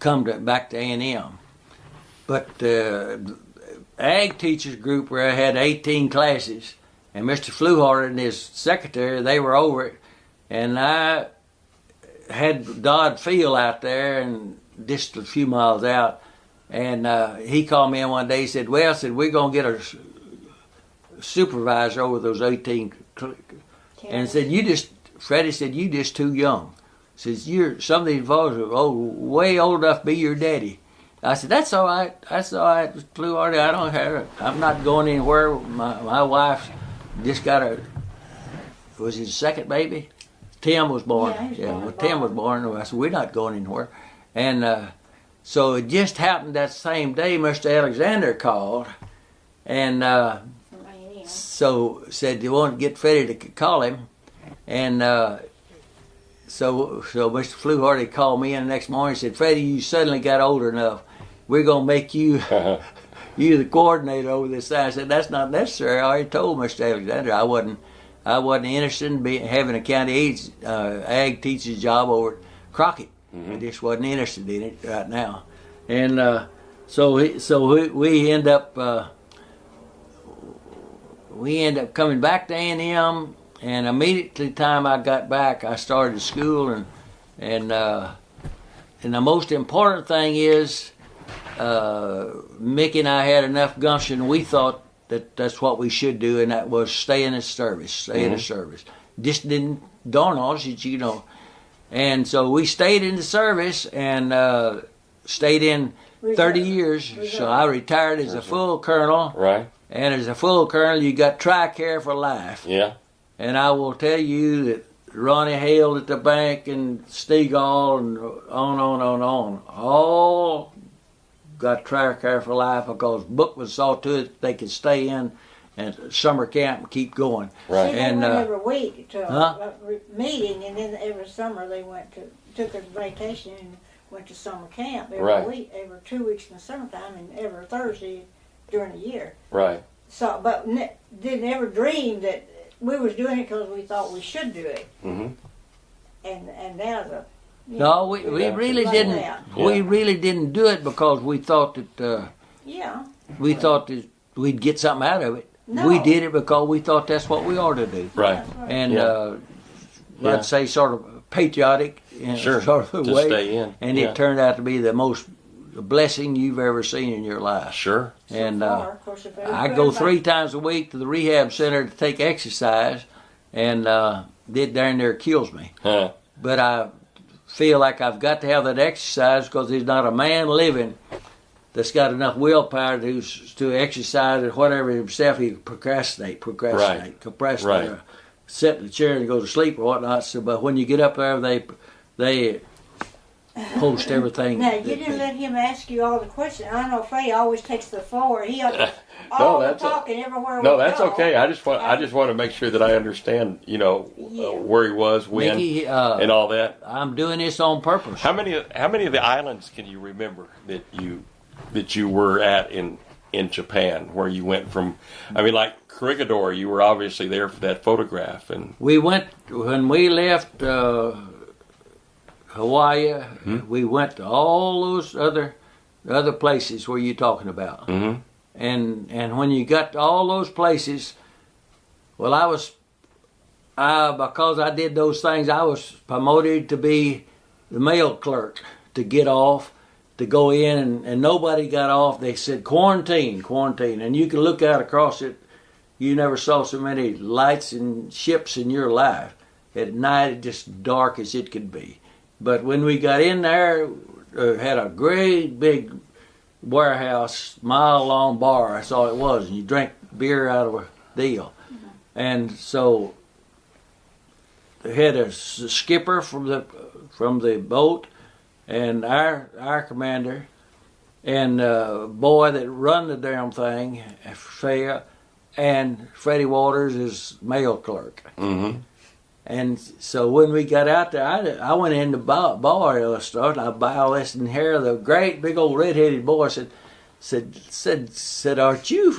come back to A&M. But ag teachers group where I had 18 classes, and Mr. Fluhardt and his secretary, they were over it, and I had Dodd Field out there and just a few miles out, and he called me in one day. He said, well, we're going to get a supervisor over those 18 and said, Freddie said, you just too young. Says, some of these boys are way old enough to be your daddy. I said, that's all right, Fluhardt, I'm not going anywhere. My wife just got was his second baby? Tim was born. Tim was born. I said, we're not going anywhere. And so it just happened that same day Mr. Alexander called, and so said, you want to get Freddie to call him. And so Mr. Fluhardt called me in the next morning and said, Freddie, you suddenly got old enough. We're going to make you you the coordinator over this side. I said, that's not necessary. I already told Mr. Alexander I wasn't interested in having a county ag teacher's job over at Crockett. Mm-hmm. I just wasn't interested in it right now. And so we end up coming back to A&M. And immediately time I got back, I started school, and the most important thing is, Mickey and I had enough gumption. We thought that's what we should do, and that was stay in the service. In the service. Just didn't dawn on us, And so we stayed in the service and stayed in 30 years. So I retired as a full colonel. Right. And as a full colonel, you got TRICARE for life. Yeah. And I will tell you that Ronnie Hale at the bank and Stegall and on, all got TRICARE for life because book was saw to it they could stay in and summer camp and keep going. Right. See, they And, went every week to huh? a meeting, and then every summer they took a vacation and went to summer camp every Right. week, every 2 weeks in the summertime, and every Thursday during the year. Right. So, but didn't ever dream that we was doing it because we thought we should do it. Mm-hmm. And that was a No, we really like didn't. that. We really didn't do it because we thought that yeah. that we'd get something out of it. No. We did it because we thought that's what we ought to do. Right. That's right. And Yeah. Yeah. I'd say sort of patriotic in Sure. sort of a To way. stay in. And Yeah. it turned out to be the most blessing you've ever seen in your life. Sure. And So far, of course, if I go 3 times a week to the rehab center to take exercise, and it darn near kills me. Huh. But I feel like I've got to have that exercise because there's not a man living that's got enough willpower to exercise or whatever himself. He procrastinate, Right. or sit in the chair and go to sleep or whatnot. So, but when you get up there, they post everything. Now, you didn't let him ask you all the questions. I know Freddie always takes the floor. He ought to No, all the that's talking everywhere No, we that's go. okay. I just want to make sure that I understand, Yeah. where he was, when, Mickey, and all that. I'm doing this on purpose. How many of the islands can you remember that you were at in Japan, where you went from? I mean, like Corregidor, you were obviously there for that photograph, and We went when we left Hawaii. We went to all those other places where you're talking about, Mhm. and when you got to all those places, well, because I did those things, I was promoted to be the mail clerk, to get off, to go in, and nobody got off. They said quarantine, and you can look out across it. You never saw so many lights and ships in your life. At night, it's just dark as it could be. But when we got in there, had a great big warehouse, mile-long bar. That's all it was. And you drank beer out of a deal. And so they had a skipper from the boat, and our commander, and boy that run the damn thing, and Freddie Wolters is mail clerk. Mm-hmm. And so when we got out there, I went in the bar and I bowed and here the great big old red-headed boy said, aren't you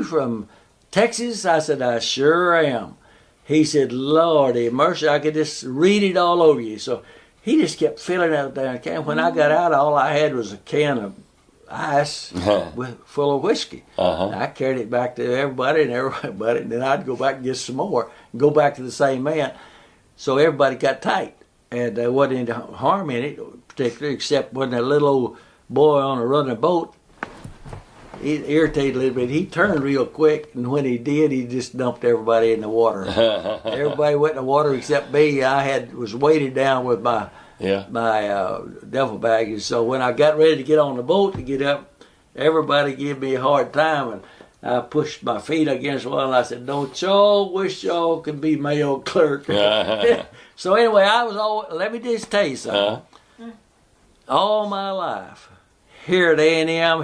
from Texas? I said, I sure am. He said, Lordy mercy, I could just read it all over you. So he just kept filling out that can. When I got out, all I had was a can of ice full of whiskey. Uh-huh. I carried it back to everybody, and then I'd go back and get some more, and go back to the same man. So everybody got tight, and there wasn't any harm in it, particularly, except when that little old boy on a running boat, he irritated a little bit. He turned real quick, and when he did, he just dumped everybody in the water. Everybody went in the water except me. I was weighted down with my duffel bag. And so when I got ready to get on the boat to get up, everybody gave me a hard time, and I pushed my feet against one, and I said, don't y'all wish y'all could be mail clerk. So anyway, let me just tell you something. All my life, here at A&amp,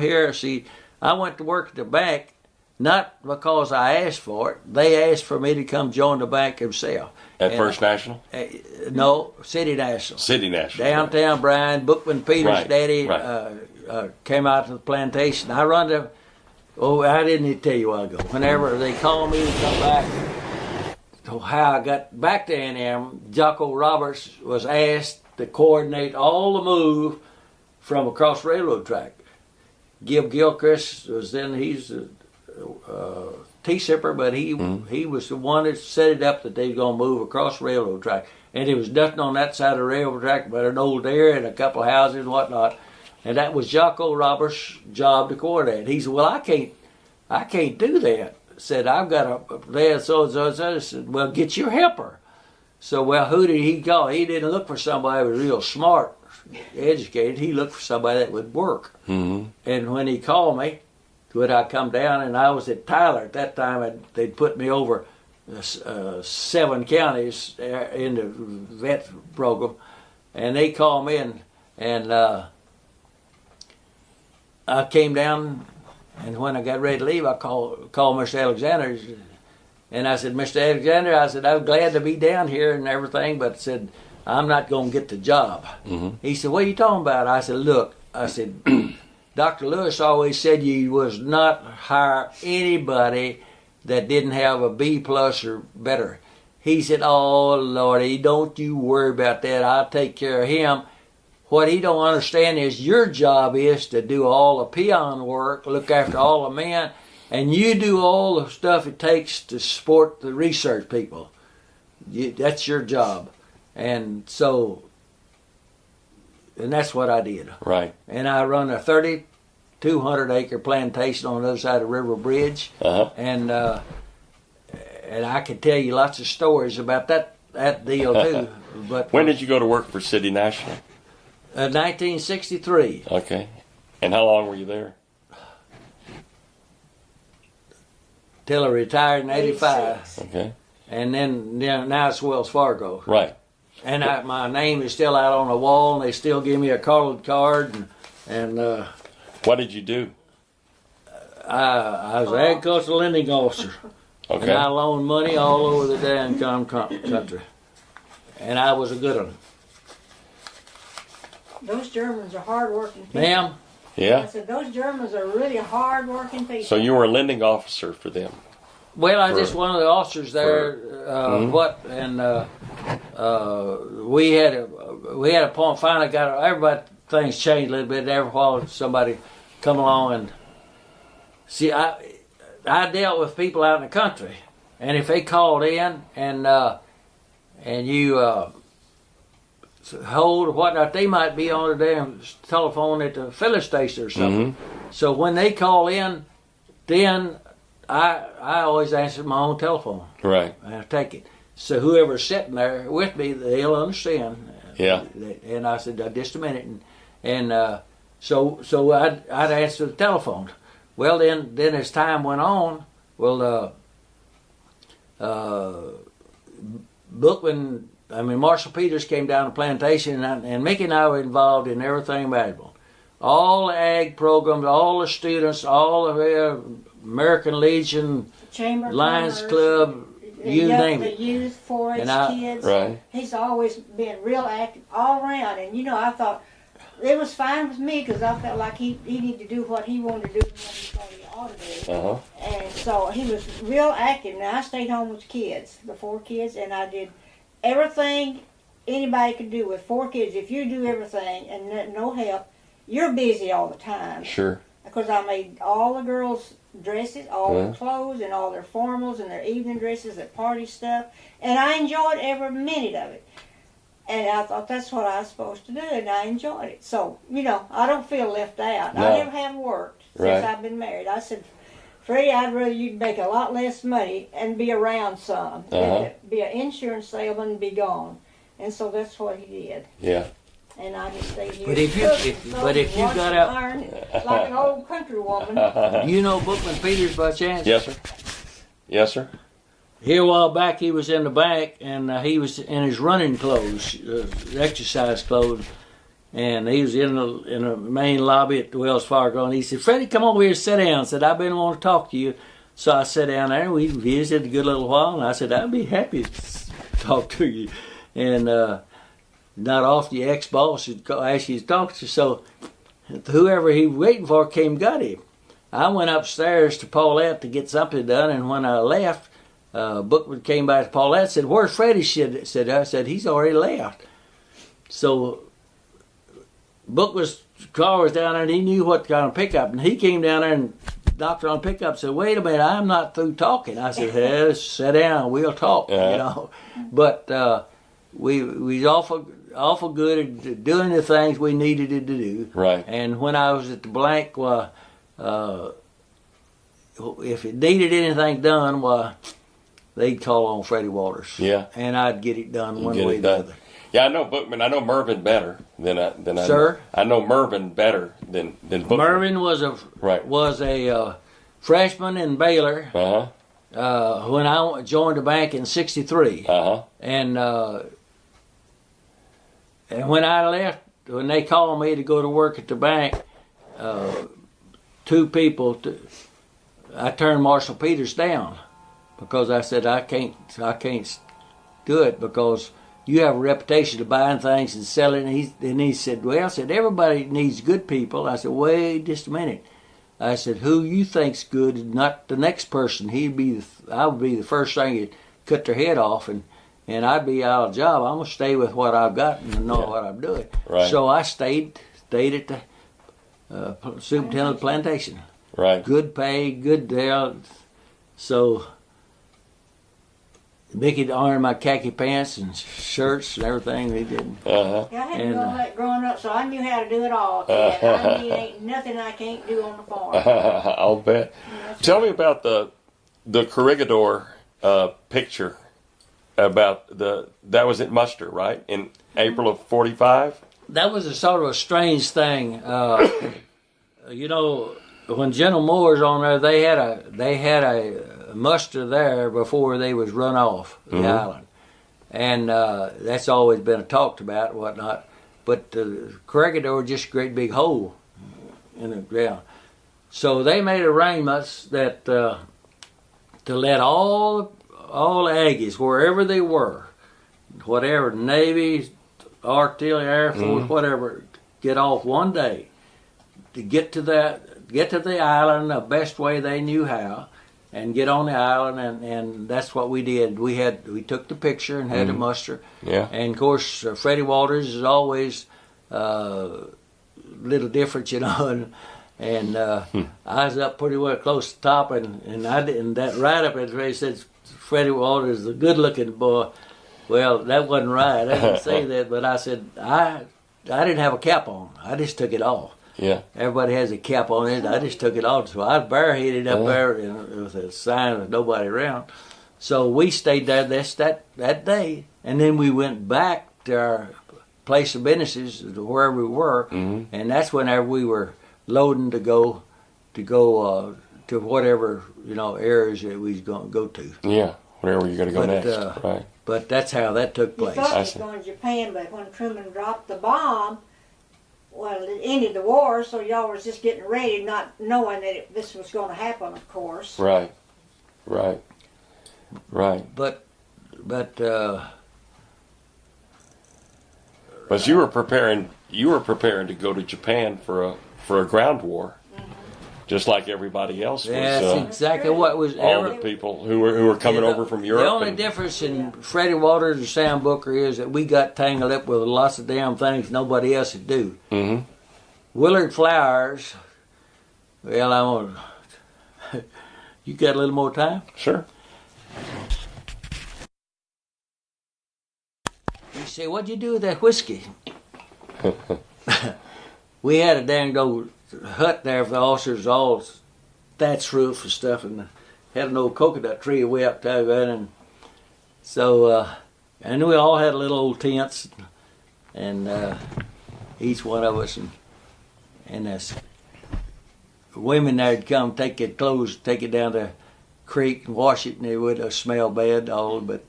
I went to work at the bank, not because I asked for it. They asked for me to come join the bank themselves. At First National? No, City National. City National. Downtown Bryan, Bookman Peters' daddy came out to the plantation. I didn't tell you a while ago. Whenever they called me to come back, how I got back to A&amp, Jocko Roberts was asked to coordinate all the move from across the railroad track. Gil Gilchrist was then, he's a T-sipper, but he was the one that set it up that they were going to move across the railroad track. And there was nothing on that side of the railroad track but an old dairy and a couple of houses and whatnot. And that was Jocko Roberts' job to coordinate. He said, well, I can't do that. Said, I've got a, so. I said, well, get your helper. So, well, who did he call? He didn't look for somebody who was real smart, educated. He looked for somebody that would work. Mm-hmm. And when he called me, would I come down, and I was at Tyler at that time, they'd put me over 7 counties in the vet program, and they called me, and I came down And when I got ready to leave, I called Mr. Alexander, and I said, Mr. Alexander, I said, I'm glad to be down here and everything, but I said, I'm not going to get the job. He said, what are you talking about? I said, look, Dr. Lewis always said you was not hire anybody that didn't have a B plus or better. He said, oh, Lordy, don't you worry about that. I'll take care of him. What he don't understand is your job is to do all the peon work, look after all the men, and you do all the stuff it takes to support the research people. That's your job. And that's what I did. Right. And I run a 3,200-acre plantation on the other side of River Bridge. And I could tell you lots of stories about that deal, too. But when did you go to work for City National? 1963. Okay. And how long were you there? Till I retired in 85. 86. Okay. And then now it's Wells Fargo. Right. And my name is still out on the wall, and they still give me a colored card. And What did you do? I was an agricultural lending officer. Okay. And I loaned money all over the damn country. And I was a good one. Those Germans are hard-working people. Ma'am? I Yeah. said, those Germans are really hard-working people. So you were a lending officer for them. Well, I was just one of the officers there. We had a point. Finally, got everybody. Things changed a little bit. Every while, somebody come along and see. I dealt with people out in the country, and if they called in and you hold or whatnot, they might be on the damn telephone at the filling station or something. So when they call in, then I always answer my own telephone. Right. I take it. So whoever's sitting there with me, they'll understand. Yeah. And I said, just a minute, so I'd answer the telephone. Well, then as time went on, Bookman. Marshall Peters came down to plantation, and Mickey and I were involved in everything imaginable. All the ag programs, all the students, all the American Legion, Chamber Lions Commerce, Club, you name the it. youth, 4-H kids. Right. He's always been real active all around. And, I thought it was fine with me because I felt like he needed to do what he wanted to do and what he thought he ought to do. And so he was real active. Now, I stayed home with the kids, the 4 kids, and I did everything anybody could do with 4 kids. If you do everything and no help, you're busy all the time. Sure. Because I made all the girls' dresses, all their clothes, and all their formals, and their evening dresses, their party stuff. And I enjoyed every minute of it. And I thought that's what I was supposed to do, and I enjoyed it. So, I don't feel left out. No. I never have worked since I've been married. I said, Freddie, I'd rather you'd make a lot less money and be around some than to be an insurance salesman and be gone. And so that's what he did. Yeah. And I just stayed here. But if you got out, iron like an old country woman. do you know Bookman Peters by chance? Yes, sir. Yes, sir. Here a while back, he was in the bank, and he was in his running clothes, exercise clothes, and he was in the main lobby at the Wells Fargo, and he said, Freddie, come over here and sit down. I said, I've been wanting to talk to you. So I sat down there, and we visited a good little while, and I said, I'd be happy to talk to you. And not often the ex-boss would ask you to talk to you, so whoever he was waiting for came and got him. I went upstairs to Paulette to get something done, and when I left, Bookman came by to Paulette and said, where's Freddie? I said, he's already left. So Bookman's car was down there, and he knew what kind of pickup, and he came down there and knocked on the pickup and said, wait a minute, I'm not through talking. I said, hey, sit down, we'll talk, But we was awful good at doing the things we needed to do. Right. And when I was at the blank, if it needed anything done, they'd call on Freddie Wolters. Yeah. And I'd get it done one way or the other. Yeah, I know Bookman. I know Mervyn better than I. Sir? I know Mervyn better than Bookman. Mervyn was a freshman in Baylor when I joined the bank in '63. And when I left, when they called me to go to work at the bank, two people. I turned Marshall Peters down because I said I can't do it because you have a reputation of buying things and selling. And he said, well, I said, everybody needs good people. I said, wait just a minute. I said, who you think's good is not the next person. I would be the first thing to cut their head off, and I'd be out of job. I'm gonna stay with what I've got and know what I'm doing. Right. So I stayed at the superintendent of the plantation. Right. Good pay, good deal. So Mickey ironed my khaki pants and shirts and everything. He did. Uh-huh. Yeah, I had to do all that growing up, so I knew how to do it all. I mean, ain't nothing I can't do on the farm. I'll bet. Tell me about the corregidor picture. About that was at muster, right? In April of '45. That was a sort of a strange thing. You know, when General Moore's on there, they had a muster there before they was run off the island, and that's always been talked about and whatnot. But the corregidor just a great big hole in the ground. So they made arrangements that to let all Aggies, wherever they were, whatever, Navy, Artillery, Air Force, whatever, get off one day to get to the island the best way they knew how, and get on the island, and that's what we did. We took the picture and had the muster. Yeah. And of course, Freddie Wolters is always a little different, you know. And I was up pretty well close to the top, and that right up at they said Freddie Wolters is a good-looking boy. Well, that wasn't right. I didn't say that, but I said I didn't have a cap on. I just took it off. Yeah. Everybody has a cap on it. I just took it off, so I was bareheaded up there with a sign with nobody around. So we stayed there that day, and then we went back to our place of businesses, wherever we were, and that's whenever we were loading to go to whatever areas that we was going to go to. Yeah, wherever you're going to go next, right? But that's how that took You place. thought he was going to Japan, but when Truman dropped the bomb, well, it ended the war, so y'all was just getting ready, not knowing that this was going to happen, of course. Right. But you were preparing to go to Japan for a ground war, just like everybody else was. That's exactly what was. All the people who were coming over from Europe. The only difference in Freddie Wolters and Sam Booker is that we got tangled up with lots of damn things nobody else would do. Mm-hmm. Willard Flowers. Well, I want. You got a little more time? Sure. You say, what'd you do with that whiskey? We had a dang old hut there for the officers, all thatch roof and stuff, and had an old coconut tree way up there, and so and we all had little old tents, and each one of us, and this women there'd come take your clothes, take it down the creek and wash it, and it would smell bad, all, but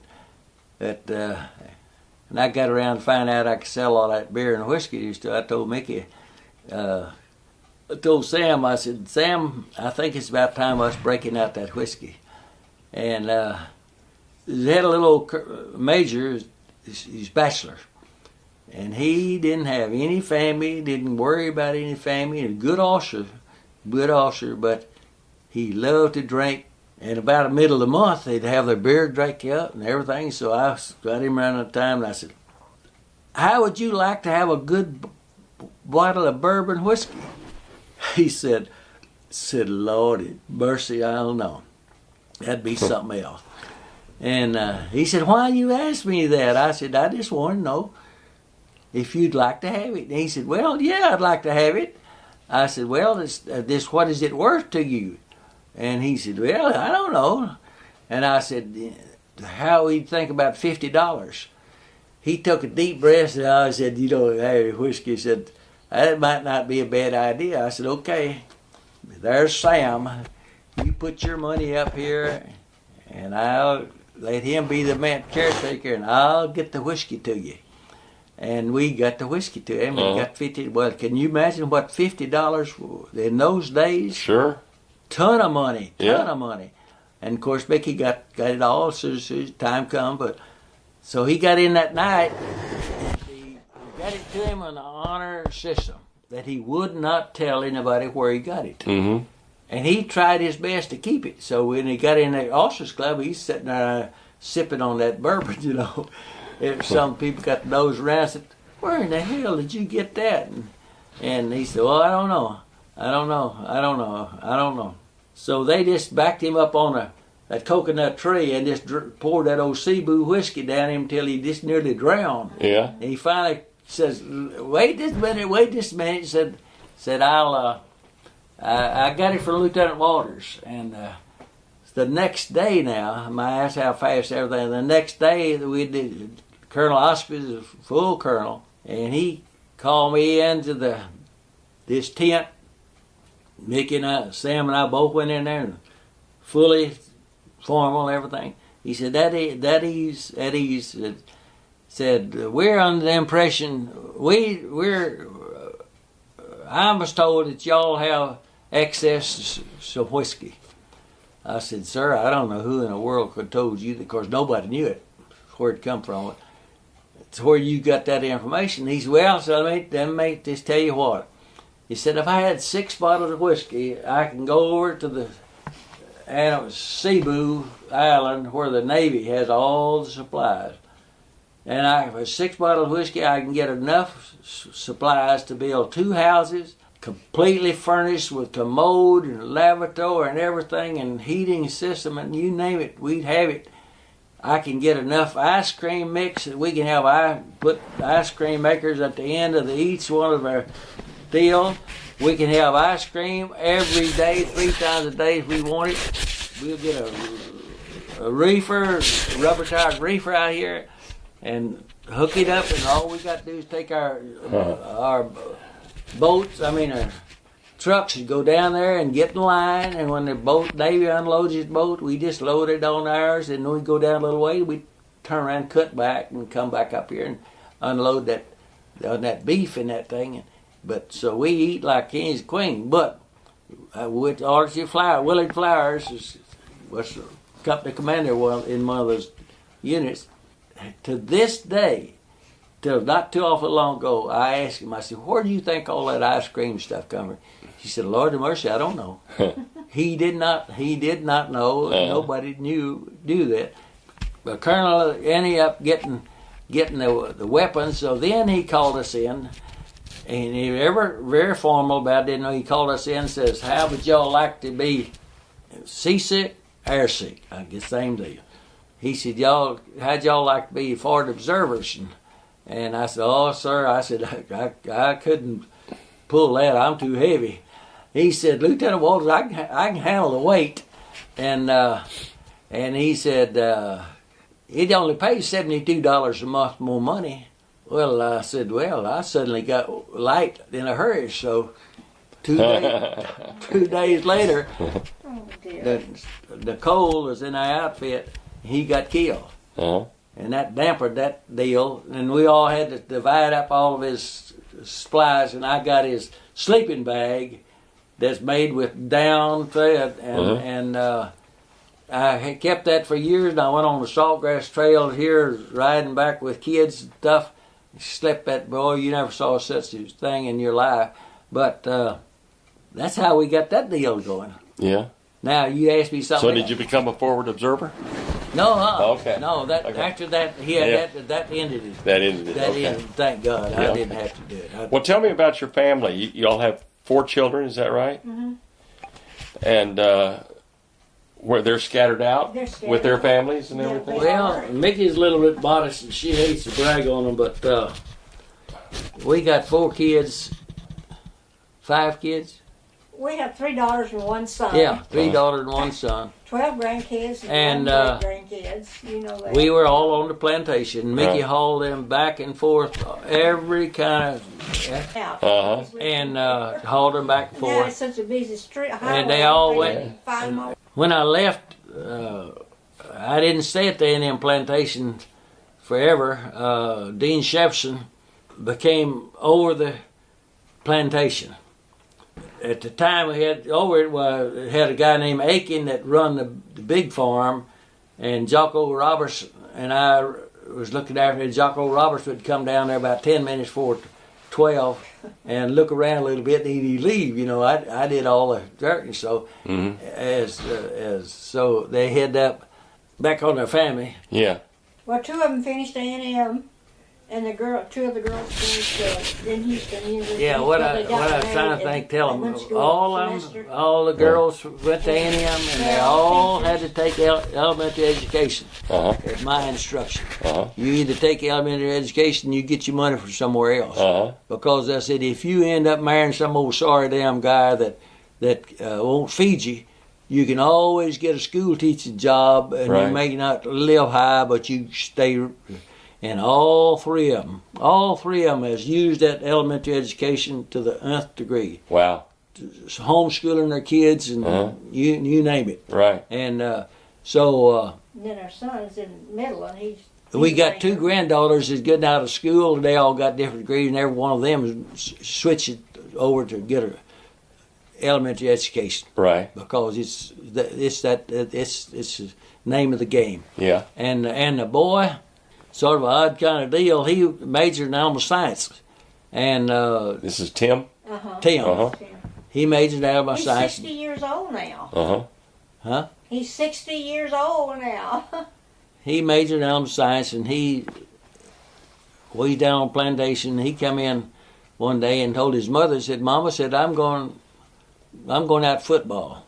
and I got around to find out I could sell all that beer and whiskey. I told Mickey, I told Sam, I said, Sam, I think it's about time us breaking out that whiskey. And he had a little old major, he's bachelor. And he didn't have any family, didn't worry about any family, and good officer, but he loved to drink. And about the middle of the month, they'd have their beer drank up and everything. So I got him around the time, and I said, how would you like to have a good bottle of bourbon whiskey? He said, Lordy mercy, I don't know. That'd be something else. And he said, why you ask me that? I said, I just want to know if you'd like to have it. And he said, well, yeah, I'd like to have it. I said, well, this what is it worth to you? And he said, well, I don't know. And I said, how would you think about $50? He took a deep breath, and I said, hey, whiskey. He said, that might not be a bad idea. I said, okay, there's Sam. You put your money up here, and I'll let him be the man caretaker, and I'll get the whiskey to you. And we got the whiskey to him. And got 50. Well, can you imagine what $50 in those days? Sure. Ton of money. Yeah. Ton of money. And of course, Mickey got it all as soon as time come. But so he got in that night. And he got it to him on the honor system that he would not tell anybody where he got it. Mm-hmm. And he tried his best to keep it. So when he got in the officers club, he's sitting there sipping on that bourbon, you know. If some people got the nose around and said, "Where in the hell did you get that?" And he said, "Well, I don't know. I don't know." So they just backed him up on that coconut tree and just poured that old Cebu whiskey down him until he just nearly drowned. Yeah. And he finally says, wait just a minute. He said, I got it from Lieutenant Wolters. And the next day now, my ass how fast everything. The next day we did, Colonel Osby is a full colonel, and he called me into this tent. Mickey and Sam and I both went in there and fully formal and everything. He said, Eddie's said, we're under the impression, I was told that y'all have access to whiskey. I said, sir, I don't know who in the world could have told you that. Of course, nobody knew it, where it come from. It's where you got that information. He said, well, so let me just tell you what. He said, if I had 6 bottles of whiskey, I can go over to the Cebu Island where the Navy has all the supplies. And for 6 bottles of whiskey, I can get enough supplies to build 2 houses, completely furnished with commode and lavatory and everything, and heating system, and you name it, we'd have it. I can get enough ice cream mix that we can put ice cream makers at the end of each one of our deals. We can have ice cream every day, 3 times a day if we want it. We'll get a reefer, rubber tired reefer out here, and hook it up, and all we got to do is take our boats, our trucks, and go down there and get in line, and when the Navy unloads his boat, we just load it on ours, and then we go down a little way, we turn around, cut back, and come back up here and unload that beef in that thing. But so we eat like kings and queens. But with Archie Willard Flowers was the company commander in one of those units. To this day, till not too awful long ago, I asked him, I said, where do you think all that ice cream stuff come from? He said, Lord have mercy, I don't know. He did not know. Nobody knew that. But Colonel ended up getting the weapons, so then he called us in. And he was very formal about it. Didn't know. He called us in and says, how would y'all like to be seasick, airsick? I guess same deal. He said, how'd y'all like to be forward observers? And I said, oh, sir, I couldn't pull that. I'm too heavy. He said, Lieutenant Wolters, I can handle the weight. And he said, it only pays $72 a month more money. Well, I said, I suddenly got light in a hurry, so 2 days later, the Cole was in our outfit, he got killed. Uh-huh. And that dampened that deal, and we all had to divide up all of his supplies, and I got his sleeping bag that's made with down thread, and I had kept that for years, and I went on the Saltgrass Trail here, riding back with kids and stuff. Slept that, boy, you never saw such a thing in your life. But that's how we got that deal going. Yeah. Now, you asked me something. So did you become a forward observer? No, okay. No, Okay. After that, that ended it. That ended it. That okay. ended, thank God. Yeah, I didn't have to do it. Well, tell me about your family. You all have 4 children, is that right? Mm-hmm. And where they're scattered out with their families and Yeah, everything? Well, Mickey's a little bit modest, and she hates to brag on them, but we got 4 kids, 5 kids. We have 3 daughters and 1 son. Yeah, 3 daughters and 1 son. 12 grandkids And, and 1 great-grandkids. You know that. We were all on the plantation. Mickey Right. hauled them back and forth, every kind of, out. Uh-huh. And hauled them back and now it's forth. such a busy street. And they all highway, went- 5 more. When I left, I didn't stay at the A&amp plantation forever. Dean Shepson became over the plantation. At the time we had over it, had a guy named Aiken that run the big farm, and Jocko Roberts and I was looking after it. Jocko Roberts would come down there about 10 minutes before 12 and look around a little bit, and he'd leave. You know, I did all the dirt, and so so they head up back on their family. Yeah. Well, two of them finished A&M, and two of the girls finished in Houston University. Yeah, what I was trying to think, tell them, all the girls went to A&M, and they all had to take elementary education. At my instruction. You either take elementary education, you get your money from somewhere else. Because I said, if you end up marrying some old sorry damn guy that won't feed you, you can always get a school teaching job, and you may not live high, but you stay. And all three of them has used that elementary education to the nth degree. Wow. Homeschooling their kids, and you name it. Right. And then our son's in middle, and he's we got two granddaughters that's getting out of school, and they all got different degrees, and every one of them is switching over to get a elementary education. Right. Because it's the name of the game. Yeah. And the boy, sort of an odd kind of deal. He majored in animal science, and this is Tim. Tim. He majored in animal science. He's 60 years old now. Huh? He's 60 years old now. He majored in animal science, and he's down on plantation. He come in one day and told his mother, said, "Mama," said, I'm going out football."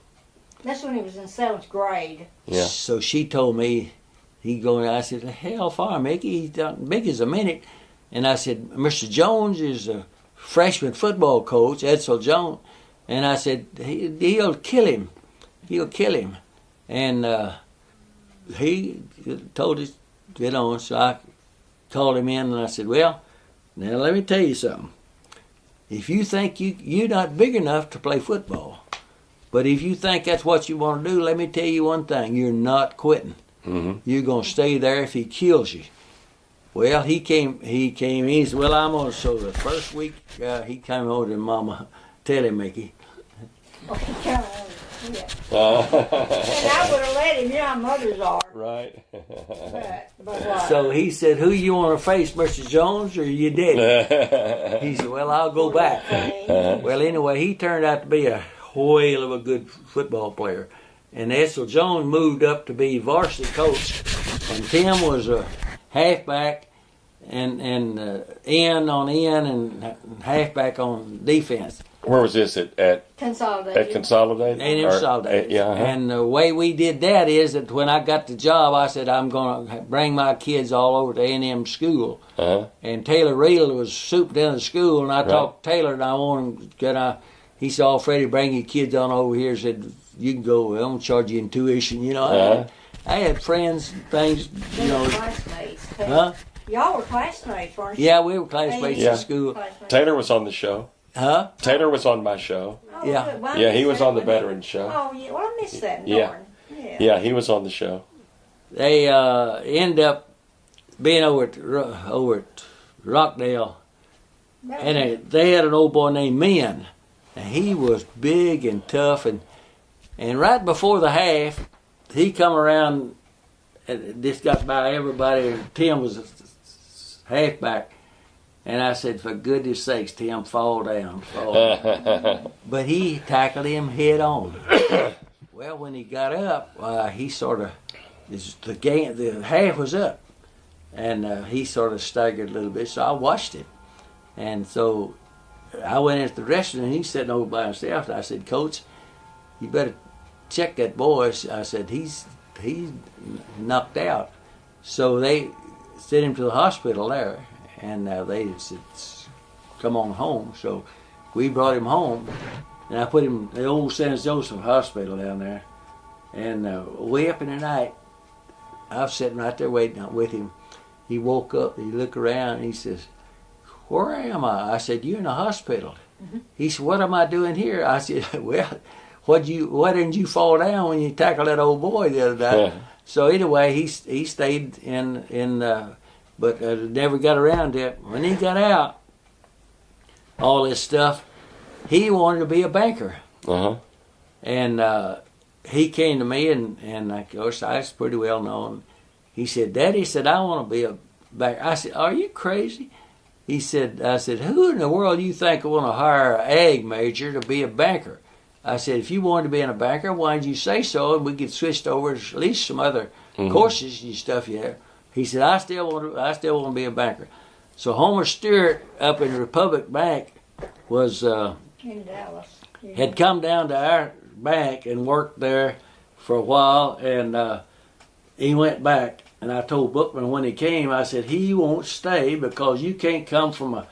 That's when he was in 7th grade. Yeah. So she told me he going. I said, "Hell far, Mickey. He's done Mickey's a minute." And I said, "Mr. Jones is a freshman football coach, Edsel Jones." And I said, he'll kill him. He'll kill him. And he told us, so I called him in, and I said, "Well, now let me tell you something. If you think you're not big enough to play football, but if you think that's what you want to do, let me tell you one thing, you're not quitting. You're going to stay there if he kills you." Well, he came, he said, "Well, I'm on." So the first week, he came over to Mama, "Tell him, Mickey." Oh, he kind of yeah. And I would have let him, you know how mothers are. Right. But what? So he said, "Who you want to face, Mr. Jones or your daddy?" He said, "Well, I'll go back." Well, anyway, he turned out to be a whale of a good football player. And Edsel Jones moved up to be varsity coach, and Tim was a halfback and end on end and halfback on defense. Where was this at Consolidated. At Consolidated? A&M Consolidated. Yeah. And the way we did that is that when I got the job, I said, I'm going to bring my kids all over to A&M school. And Taylor Reel was superintendent of school, and I talked to Taylor, and I want him, he said, "Oh, Freddie, bring your kids on over here." Said, "You can go, I don't charge you in tuition." You know, I had friends and things, you know. Classmates. Huh? Y'all were classmates, weren't you? Yeah, we were classmates in school. Taylor was on the show. Huh? Taylor was on my show. Oh, Yeah. well, Yeah, he was on the veteran show. Oh, yeah. Well, I missed that. Yeah. Darn. Yeah, he was on the show. They end up being over at Rockdale, and they had an old boy named Min, and he was big and tough, and right before the half, he come around and just got by everybody. Tim was a halfback, and I said, "For goodness sakes, Tim, fall down." But he tackled him head on. Well, when he got up, he sort of, the half was up, and he sort of staggered a little bit. So I watched him, and so I went into the restroom, and he's sitting over by himself. And I said, "Coach, you better check that boy." I said, he's knocked out. So they sent him to the hospital there, and they said, "Come on home." So we brought him home, and I put him in the old San Joseph hospital down there. And way up in the night, I was sitting right there waiting with him. He woke up, he looked around, and he says, "Where am I?" I said, "You're in the hospital." He said, "What am I doing here?" I said, "Well, why didn't you fall down when you tackled that old boy the other day?" So anyway, he stayed in but never got around to it. When he got out, all this stuff. He wanted to be a banker. Uh-huh. And he came to me, and of course, I was pretty well known. He said, Daddy, said, I want to be a banker. I said, are you crazy? I said, who in the world do you think want to hire an ag major to be a banker? I said, if you wanted to be a banker, why didn't you say so, and we could switch over to at least some other courses and stuff you have. He said, I still want to be a banker. So Homer Stewart up in Republic Bank was In Dallas. Yeah. had come down to our bank and worked there for a while, and he went back. And I told Bookman when he came, I said, he won't stay because you can't come from a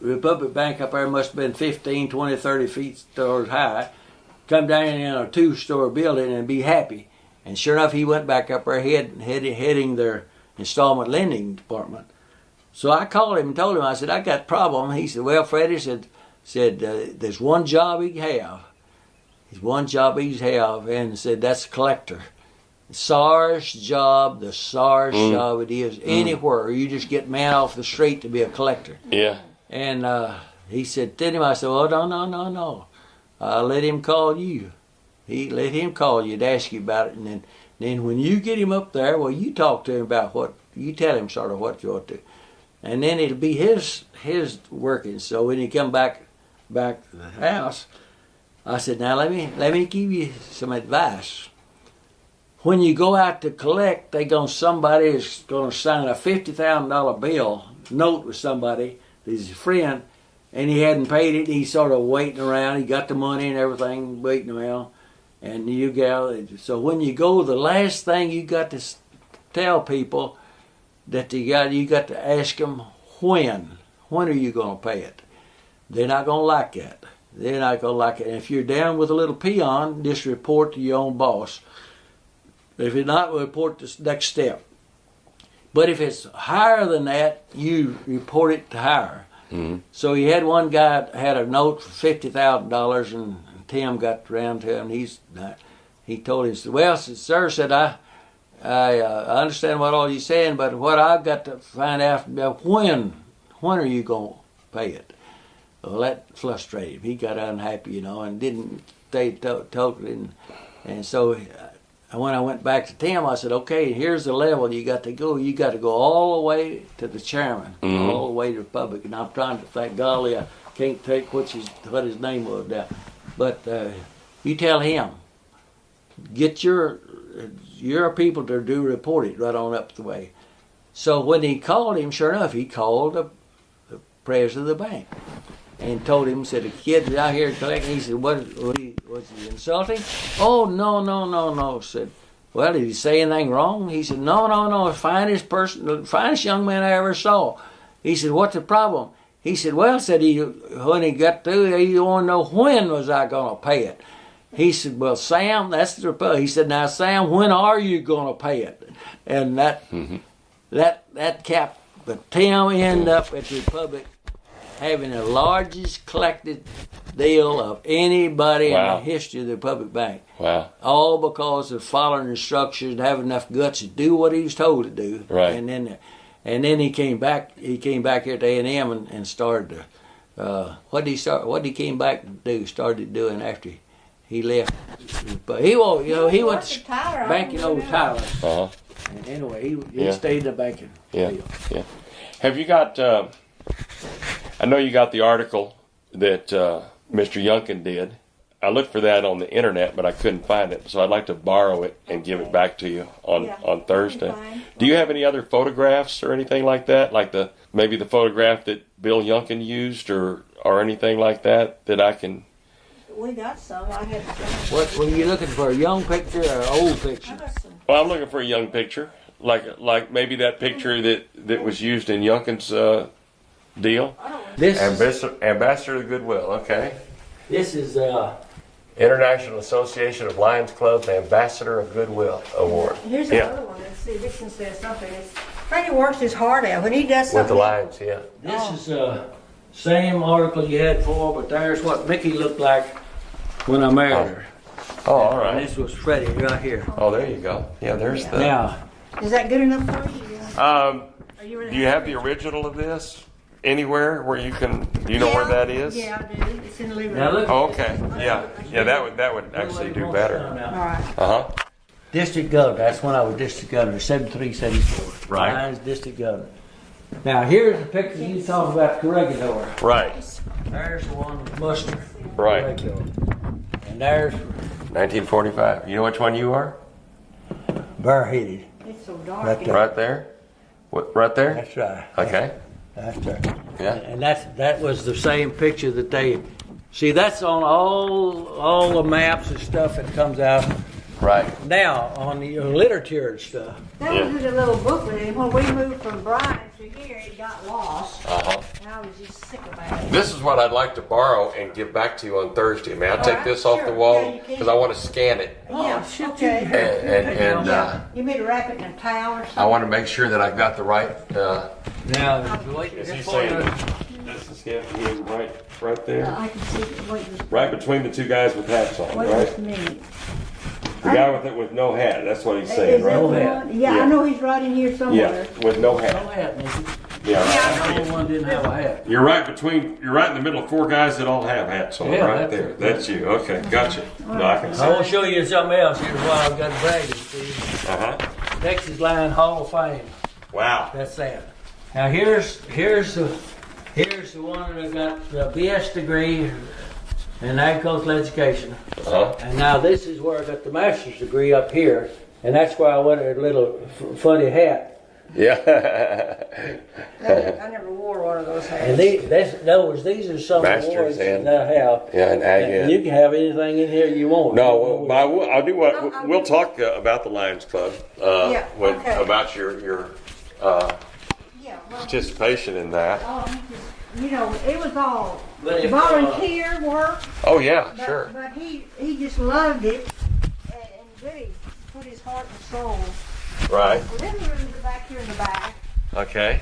Republic Bank up there, must have been 15, 20, 30 feet stories high, come down in a 2-story building and be happy. And sure enough, he went back up there heading their installment lending department. So I called him and told him, I said, I got a problem. He said, well, Freddie, said there's one job he can have. There's one job he can have, and said, that's a collector. The sorest job it is anywhere. You just get man off the street to be a collector. Yeah. And he said, tell him, I said, oh, no. Let him call you. Let him call you to ask you about it. And then when you get him up there, well, you talk to him about you tell him sort of what you ought to. And then it'll be his working. So when he come back to the house, I said, now let me give you some advice. When you go out to collect, somebody is gonna sign a $50,000 note with somebody that's a friend, and he hadn't paid it. He's sort of waiting around. He got the money and everything, waiting around. And so when you go, the last thing you got to tell people that you got to ask them when are you gonna pay it? They're not gonna like that. They're not gonna like it. And if you're down with a little peon, just report to your own boss. If you're not, report the next step. But if it's higher than that, you report it to higher. Mm-hmm. So he had one guy had a note for $50,000, and Tim got around to him. He told him, well, sir, said I understand what all you're saying, but what I've got to find out when are you gonna pay it? Well, that frustrated him. He got unhappy, and didn't stay totally. And so when I went back to Tim, I said, okay, here's the level you got to go. You got to go all the way to the chairman, all the way to the Republic. And I'm trying to thank golly, I can't take what his name was now. But you tell him, get your people to report it right on up the way. So when he called him, sure enough, he called the president of the bank and told him, said, the kid's out here collecting. He said, was he insulting? Oh, no. Said, well, did he say anything wrong? He said, no, the finest young man I ever saw. He said, what's the problem? He said, well, when he got through, he wanted to know when was I going to pay it. He said, well, Sam, that's the Republic. He said, now, Sam, when are you going to pay it? And that capped, but Tim ended up at the Republic having the largest collected deal of anybody in the history of the Republic Bank. Wow. All because of following instructions and having enough guts to do what he was told to do. Right. And then he came back here to A&M and started what did he came back to do, started doing after he left. But he went to banking over Tyler. Uh-huh. And anyway, he stayed in the banking field. Yeah. Have you got I know you got the article that Mr. Youngkin did. I looked for that on the internet, but I couldn't find it. So I'd like to borrow it and give it back to you on Thursday. Do you have any other photographs or anything like that? Like maybe the photograph that Bill Youngkin used or anything like that I can... We got some. I had some. What were you looking for, a young picture or an old picture? Well, I'm looking for a young picture. Like maybe that picture that was used in Youngkin's deal. This Ambassador of Goodwill, okay. This is International Association of Lions Clubs Ambassador of Goodwill Award. Here's another one. Let's see if this can say something. Freddie works his heart out when he does something. With the Lions, yeah. This is same article you had before, but there's what Mickey looked like when I married her. Oh, all right. And this was Freddie right here. Oh, there you go. Yeah, there's the... Now, is that good enough for you? Do you have the original of this? anywhere where you can? Do you know where that is? Yeah, I do. It's in the living Now room. look. Oh, okay. Yeah. Yeah. That would actually do better. All right. Uh huh. District governor. That's when I was district governor, 73, 74. Right. I was district governor. Now here's the picture you talk about corregidor. Right. There's the one with Muster. Right. Corregidor. And there's 1945. You know which one you are? bareheaded. It's so dark. Right there. Right there. What? Right there. That's right. Okay. That's right. Yeah. And that was the same picture that they see. That's on all the maps and stuff that comes out Right. now on the literature and stuff. That was in a little booklet, and when we moved from Bryan to here, it got lost. Uh-huh. And I was just sick about it. This is what I'd like to borrow and give back to you on Thursday. May I take right, this off sure. the wall? Yeah, you can. Because I want to scan it. Yeah, shit, okay. And You mean to wrap it in a towel or something? I want to make sure that I've got the right. Now, wait, Is he just saying for this is him? He is right there, I can see it. Wait just, right between the two guys with hats on, wait right? just a minute. The guy with no hat. That's what he's saying, Is that right? No the hat. one? Yeah, Yeah. I know he's right in here somewhere. Yeah, with no no hat. hat, Nikki. Yeah. The other one didn't have a hat. You're right in the middle of four guys that all have hats on, Yeah, right that's there. it. That's you. Okay, gotcha. No, I can see. I want to show you something else. Here's why I've got bragging. See, Uh-huh. Texas Line Hall of Fame. Wow. That's that. Now here's the one that got the BS degree in agricultural education, Uh-huh. and now this is where I got the master's degree up here, and that's why I wear a little funny hat. Yeah. I never wore one of those hats. And these are some Masters awards and- that I have. Yeah, and ag And you can have anything in here you want. No, well, I'll do what we'll talk about the Lions Club. Yeah, okay. About your Yeah, well, participation in that. you know, it was all But if, volunteer work. Oh yeah, But, sure. but he just loved it and really put his heart and soul. Right. Well, them rooms are back here in the back. Okay.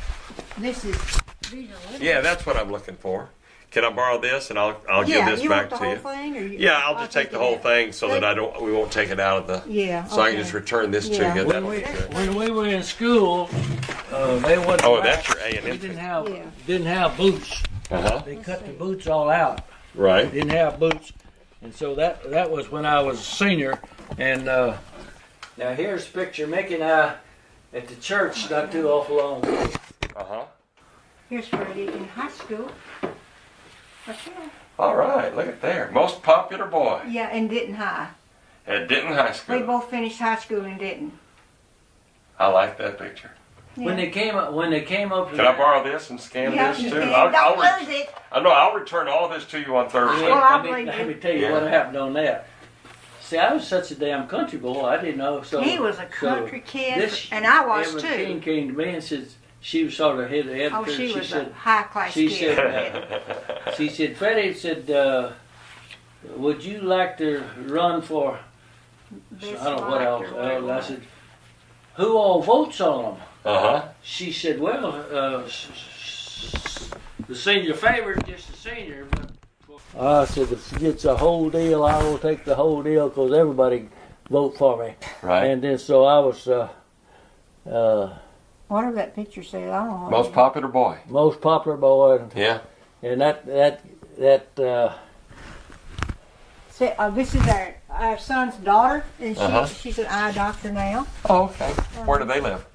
These are little. Yeah, that's what I'm looking for. Can I borrow this and I'll give Yeah, this you back want the to whole you? thing, or Yeah, I'll just take the whole thing so that we won't take it out of the. Yeah. So I okay. can just return this to Yeah. you. when That'll we, be good. when we were in school, they wouldn't. Oh, that's your A&amp. We thing. didn't have boots. Uh-huh. They cut the boots all out. Right. Didn't have boots, and so that was when I was a senior. And now here's a picture of Mickey and I at the church not too awful long ago. Uh-huh. Here's Freddie in high school. Okay. All right, look at there. Most popular boy Yeah, in Denton High. at Denton High We School. both finished high school in Denton. I like that picture. When they came up, Can I borrow this and scan Yeah, this you too? can. I'll Don't re- lose it. I'll return all this to you on Thursday. Well, I let believe you. me tell you Yeah. what happened on that. See, I was such a damn country boy. I didn't know. So He was a country kid, this- and I was Evan too. King came to me and said she was sort of head editor. Oh, she was a said, high class she kid. said- she said, Freddie said, would you like to run for? I don't know what else. I said, who all votes on them? Uh-huh. She said, well, the senior favorite, just the senior. But I said, if she gets a whole deal, I will take the whole deal because everybody vote for me. Right. And then so I was Whatever that picture said, I don't know. Most popular boy. most popular boy, Yeah. and that See, this is our son's daughter, and Uh-huh. she's an eye doctor now. Oh, okay. Where do they live?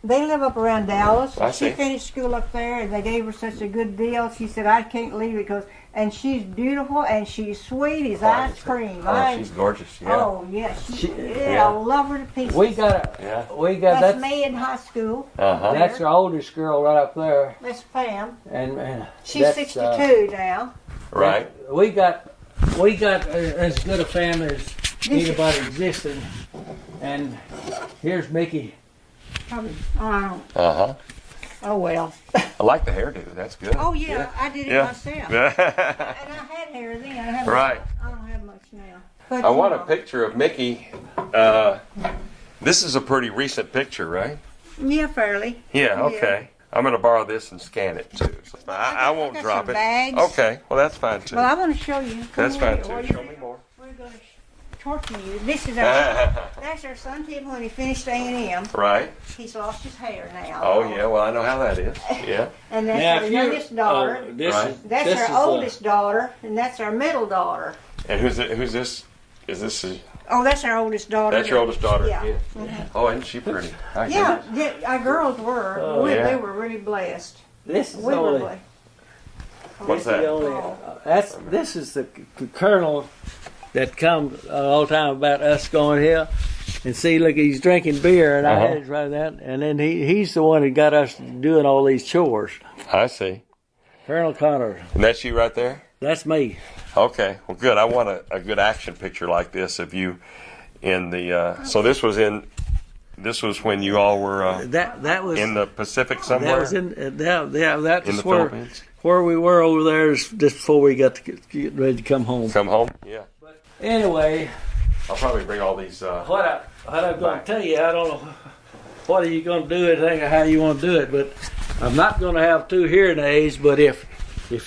They live up around Dallas. I She see. finished school up there, and they gave her such a good deal. She said, "I can't leave it because." And she's beautiful, and she's sweet as ice cream. Oh, she's gorgeous. Yeah. Oh yeah, yeah. I love her to pieces. we got Yeah. That's me in high school. Uh-huh. that's our oldest girl right up there, That's Pam. and She's that's, 62 now. Right. We got as good a family as anybody existing, and here's Mickey. Probably, I don't. Uh-huh. Oh well. I like the hairdo. That's good. Oh yeah, I did it Yeah. myself. Yeah. And I had hair then. I have Right. I don't have much now. But, I want you a know, picture of Mickey. This is a pretty recent picture, right? Yeah, fairly. Yeah, okay. I'm going to borrow this and scan it too. So I won't got drop some it. bags. Okay, well that's fine too. Well, I want to show you. That's fine Or too. you- Show me more. We're going to torturing you. This is that's our son Tim when he finished A&M. Right. He's lost his hair now. Oh yeah, well I know how that is. Yeah. And that's our youngest daughter. That's our oldest daughter, and that's our middle daughter. And who's this? Is this? Oh, that's our oldest daughter. That's your oldest daughter. Yeah. Mm-hmm. Oh, isn't she pretty? Yeah, our girls were. They were really blessed. This is We were only. blessed. What's that? This is the colonel that comes all the time about us going here and see. Look, he's drinking beer, and I had it right that. And then he's the one that got us doing all these chores. I see. Colonel Connor. And that's you right there. That's me. Okay, well, good. I want a good action picture like this of you in the. So this was when you all were That was in the Pacific somewhere. That was in that in was the Philippines. where we were over there just before we got to get ready to come home. Come home, yeah. But anyway, I'll probably bring all these. what I'm going to tell you, I don't know what are you going to do it or how you want to do it, but I'm not going to have 2 hearing aids. But if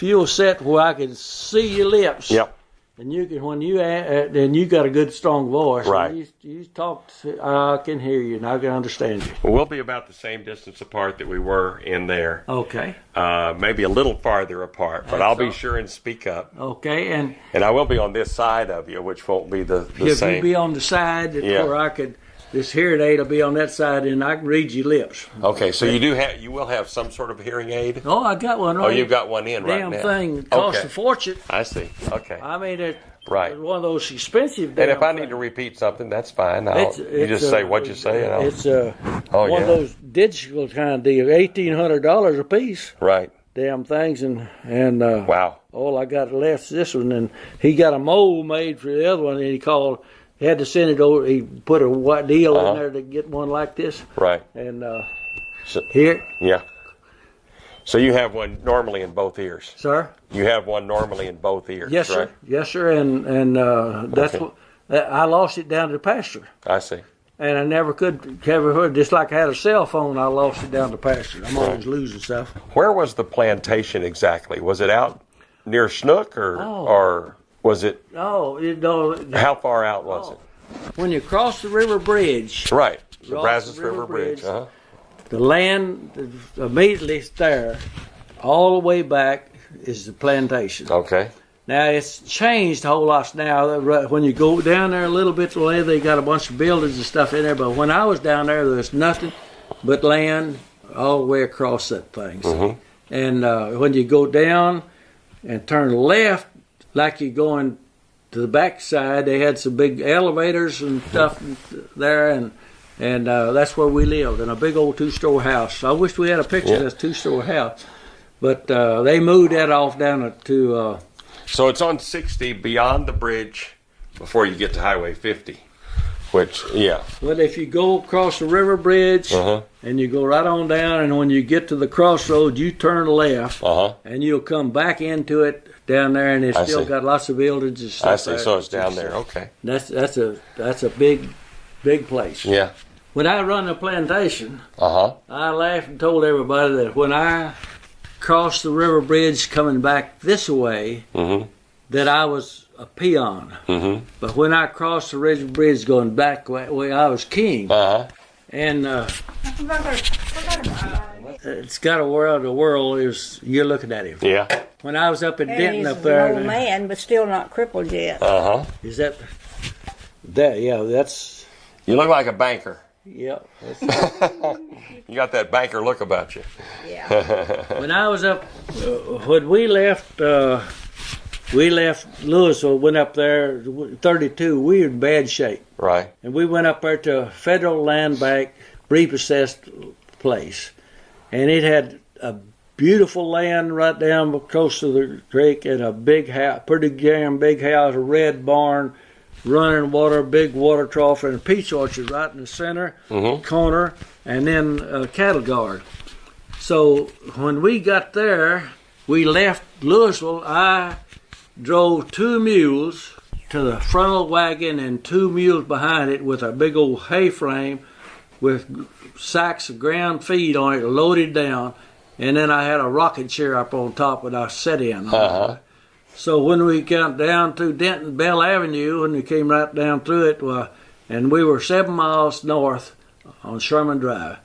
you'll sit where I can see your lips, Yep. and you can then you got a good strong voice. Right. You talk, I can hear you and I can understand you. Well, we'll be about the same distance apart that we were in there. Okay. Maybe a little farther apart, but I'll be sure and speak up. Okay, and I will be on this side of you, which won't be the if same. you be on the side where I could, this hearing aid will be on that side, and I can read your lips. Okay, so you will have some sort of hearing aid. Oh, I got one. Right. Oh, you've got one in right now. Damn thing costs a fortune. I see. Okay. I mean, it's Right. one of those expensive. And if I need to repeat something, that's fine. You just say what you say. And it's one of those digital kind of deal. $1,800 a piece. Right. Damn things and Wow. all I got left is this one. And he got a mold made for the other one, and he had to send it over. He put a white deal in there to get one like this. Right. And So, here, yeah. So you have one normally in both ears. sir. You have one normally in both ears. Yes, right? sir. Yes, sir. And that's Okay. what I lost it down to the pasture. I see. And I never could ever heard. Just like I had a cell phone, I lost it down to pasture. I'm always Right. losing stuff. Where was the plantation exactly? Was it out near Snook or was it? Oh, you know, How far out was it? when you cross the river bridge, Right. The Cross Brazos the River river Bridge. bridge. The land immediately there, all the way back, is the plantation. Okay. Now it's changed a whole lot now. When you go down there a little bit to land, they got a bunch of buildings and stuff in there. But when I was down there was nothing but land all the way across that thing. Mm-hmm. And when you go down and turn left, like you're going to the back side, they had some big elevators and stuff there, and that's where we lived, in a big old 2-story house. I wish we had a picture of this 2-story house, but they moved that off down to. So it's on 60 beyond the bridge before you get to Highway 50, which, yeah. Well, if you go across the river bridge and you go right on down, and when you get to the crossroads, you turn left, and you'll come back into it down there, and it's still got lots of buildings and stuff. I see. So it's down there. Okay. That's a big place. Yeah. When I run the plantation, Uh-huh. I laughed and told everybody that when I crossed the river bridge coming back this way, that I was a peon. But when I crossed the river bridge going back way, I was king. And it's got a world. The world is you're looking at him. Yeah. When I was up in And Denton he's up there, an old man, but still not crippled yet. is that? Yeah, that's. You look like a banker. Yeah. You got that banker look about you. Yeah. When I was up, when we left Louisville, went up there, 32, we were in bad shape. Right. And we went up there to a federal land bank, repossessed place. And it had a beautiful land right down close to the creek and a big house, pretty damn big house, a red barn, running water, big water trough, and a peach orchard right in the center, corner, and then a cattle guard. So when we got there, we left Louisville. I drove 2 mules to the front of the wagon and 2 mules behind it with a big old hay frame with sacks of ground feed on it loaded down. And then I had a rocking chair up on top that I sat in. So when we got down through Denton Bell Avenue, and we came right down through it, and we were 7 miles north on Sherman Drive.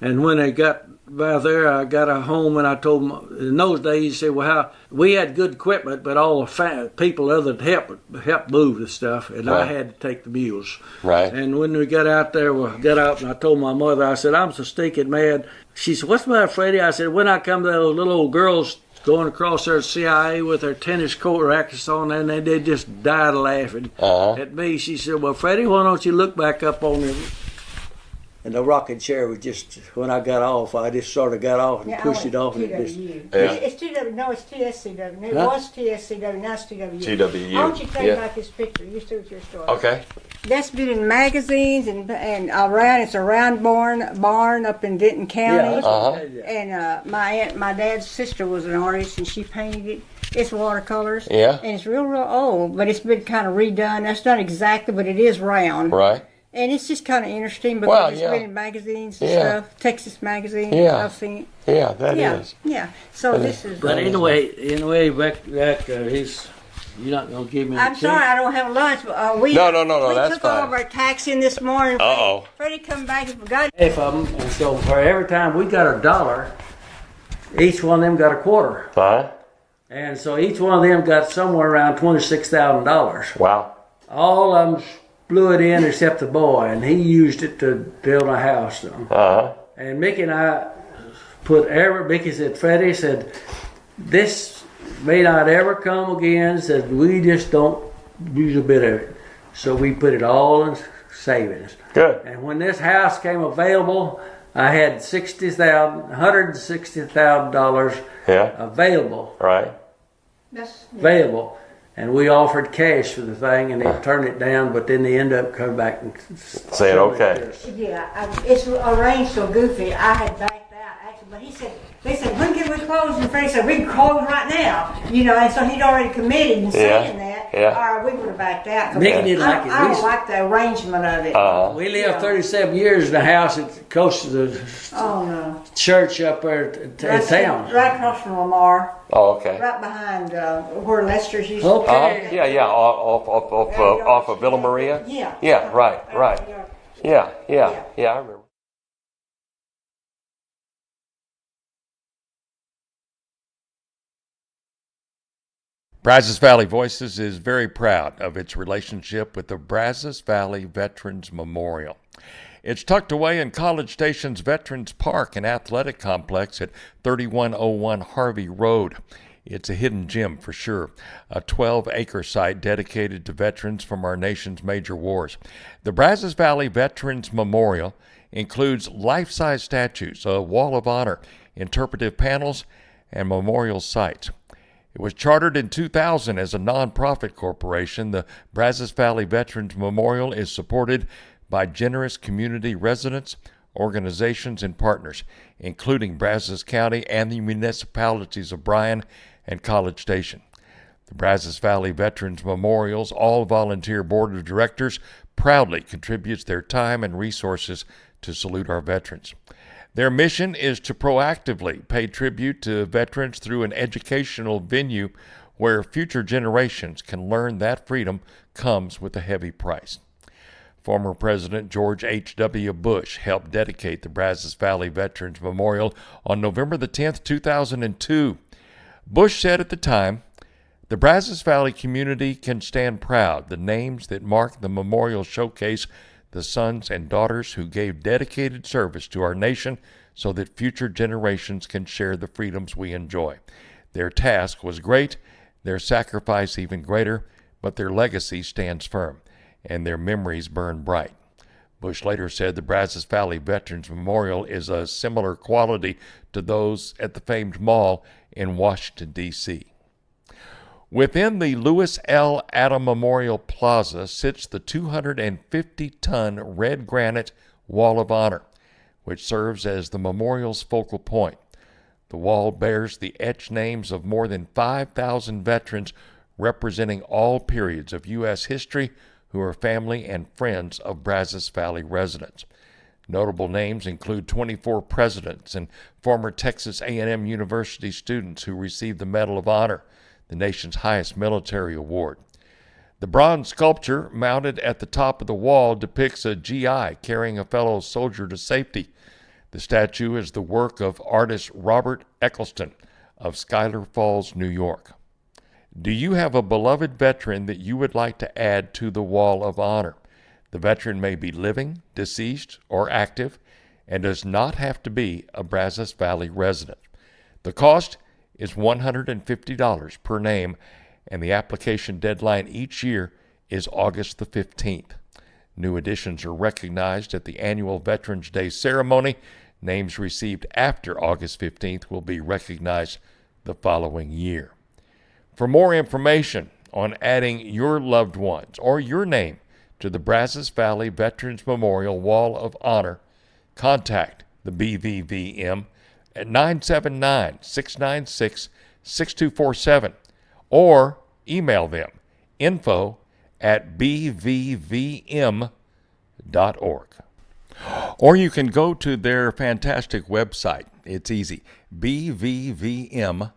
And when they got by there, I got a home, and I told them, in those days, he said, well, we had good equipment, but all the people other helped move the stuff, and I had to take the mules. Right. And when we got out there, we got out, and I told my mother, I said, I'm so stinking mad. She said, what's the matter, Freddie? I said, when I come to those little old girls going across their CIA with their tennis court rackets on, and they just died laughing at me. She said, well, Freddie, why don't you look back up on them? And the rocking chair was just, when I got off, I just sort of got off and pushed it off. And it just, It's TW, no, it's TSCW. It was TSCW, now it's TWU. TWU. Why don't you tell about this picture? You start with your story. Okay. That's been in magazines and around. It's a round barn up in Denton County. And my dad's sister was an artist, and she painted it. It's watercolors. Yeah. And it's real old, but it's been kind of redone. That's not exactly, but it is round. Right. And it's just kind of interesting because it's been in magazines and stuff. Texas Magazine. Yeah. I've seen it. Yeah, that is. Yeah. So this is. But anyway, back you're not gonna give me. I'm sorry, I don't have lunch. But we No, we that's took fine. over a taxi in this morning. Uh-oh. Freddie come back and forgot. Half of them, and so for every time we got $1, each one of them got a quarter. And so each one of them got somewhere around $26,000. Wow. All of them blew it in except the boy, and he used it to build a house. And Mickey and I Mickey said, Freddie said, this may not ever come again. Said, we just don't use a bit of it. So we put it all in savings. Good. And when this house came available, I had $160,000 available. Right. Available. And we offered cash for the thing, and they turned it down, but then they ended up coming back and saying okay. Yeah, it's arranged so goofy. I had backed out, actually, but they said, when can we close? And Freddie said, we can close right now. And so he'd already committed in saying that. Or we would have backed out. Mickey didn't like it. I don't like the arrangement of it. We lived 37 years in a house that's close to the church up there in town. Right across from Lamar. Oh, okay. Right behind where Lester's used to be. Okay. Off of Villa Maria. Yeah. Yeah, right. Yeah, I remember. Brazos Valley Voices is very proud of its relationship with the Brazos Valley Veterans Memorial. It's tucked away in College Station's Veterans Park and Athletic Complex at 3101 Harvey Road. It's a hidden gem for sure, a 12-acre site dedicated to veterans from our nation's major wars. The Brazos Valley Veterans Memorial includes life-size statues, a wall of honor, interpretive panels, and memorial sites. It was chartered in 2000 as a nonprofit corporation. The Brazos Valley Veterans Memorial is supported by generous community residents, organizations, and partners, including Brazos County and the municipalities of Bryan and College Station. The Brazos Valley Veterans Memorial's all-volunteer board of directors proudly contributes their time and resources to salute our veterans. Their mission is to proactively pay tribute to veterans through an educational venue where future generations can learn that freedom comes with a heavy price. Former President George H.W. Bush helped dedicate the Brazos Valley Veterans Memorial on November the 10th, 2002. Bush said at the time, "The Brazos Valley community can stand proud. The names that mark the memorial showcase the sons and daughters who gave dedicated service to our nation so that future generations can share the freedoms we enjoy. Their task was great, their sacrifice even greater, but their legacy stands firm, and their memories burn bright." Bush later said the Brazos Valley Veterans Memorial is a similar quality to those at the famed mall in Washington, D.C. Within the Lewis L. Adam Memorial Plaza sits the 250-ton red granite Wall of Honor, which serves as the memorial's focal point. The wall bears the etched names of more than 5,000 veterans representing all periods of U.S. history who are family and friends of Brazos Valley residents. Notable names include 24 presidents and former Texas A&M University students who received the Medal of Honor, the nation's highest military award. The bronze sculpture mounted at the top of the wall depicts a GI carrying a fellow soldier to safety. The statue is the work of artist Robert Eccleston of Schuyler Falls, New York. Do you have a beloved veteran that you would like to add to the Wall of Honor? The veteran may be living, deceased, or active, and does not have to be a Brazos Valley resident. The cost is $150 per name, and the application deadline each year is August the 15th. New additions are recognized at the annual Veterans Day ceremony. Names received after August 15th will be recognized the following year. For more information on adding your loved ones or your name to the Brazos Valley Veterans Memorial Wall of Honor, contact the BVVM at 979-696-6247 or email them info@bvvm.org. Or you can go to their fantastic website. It's easy, bvvm.org.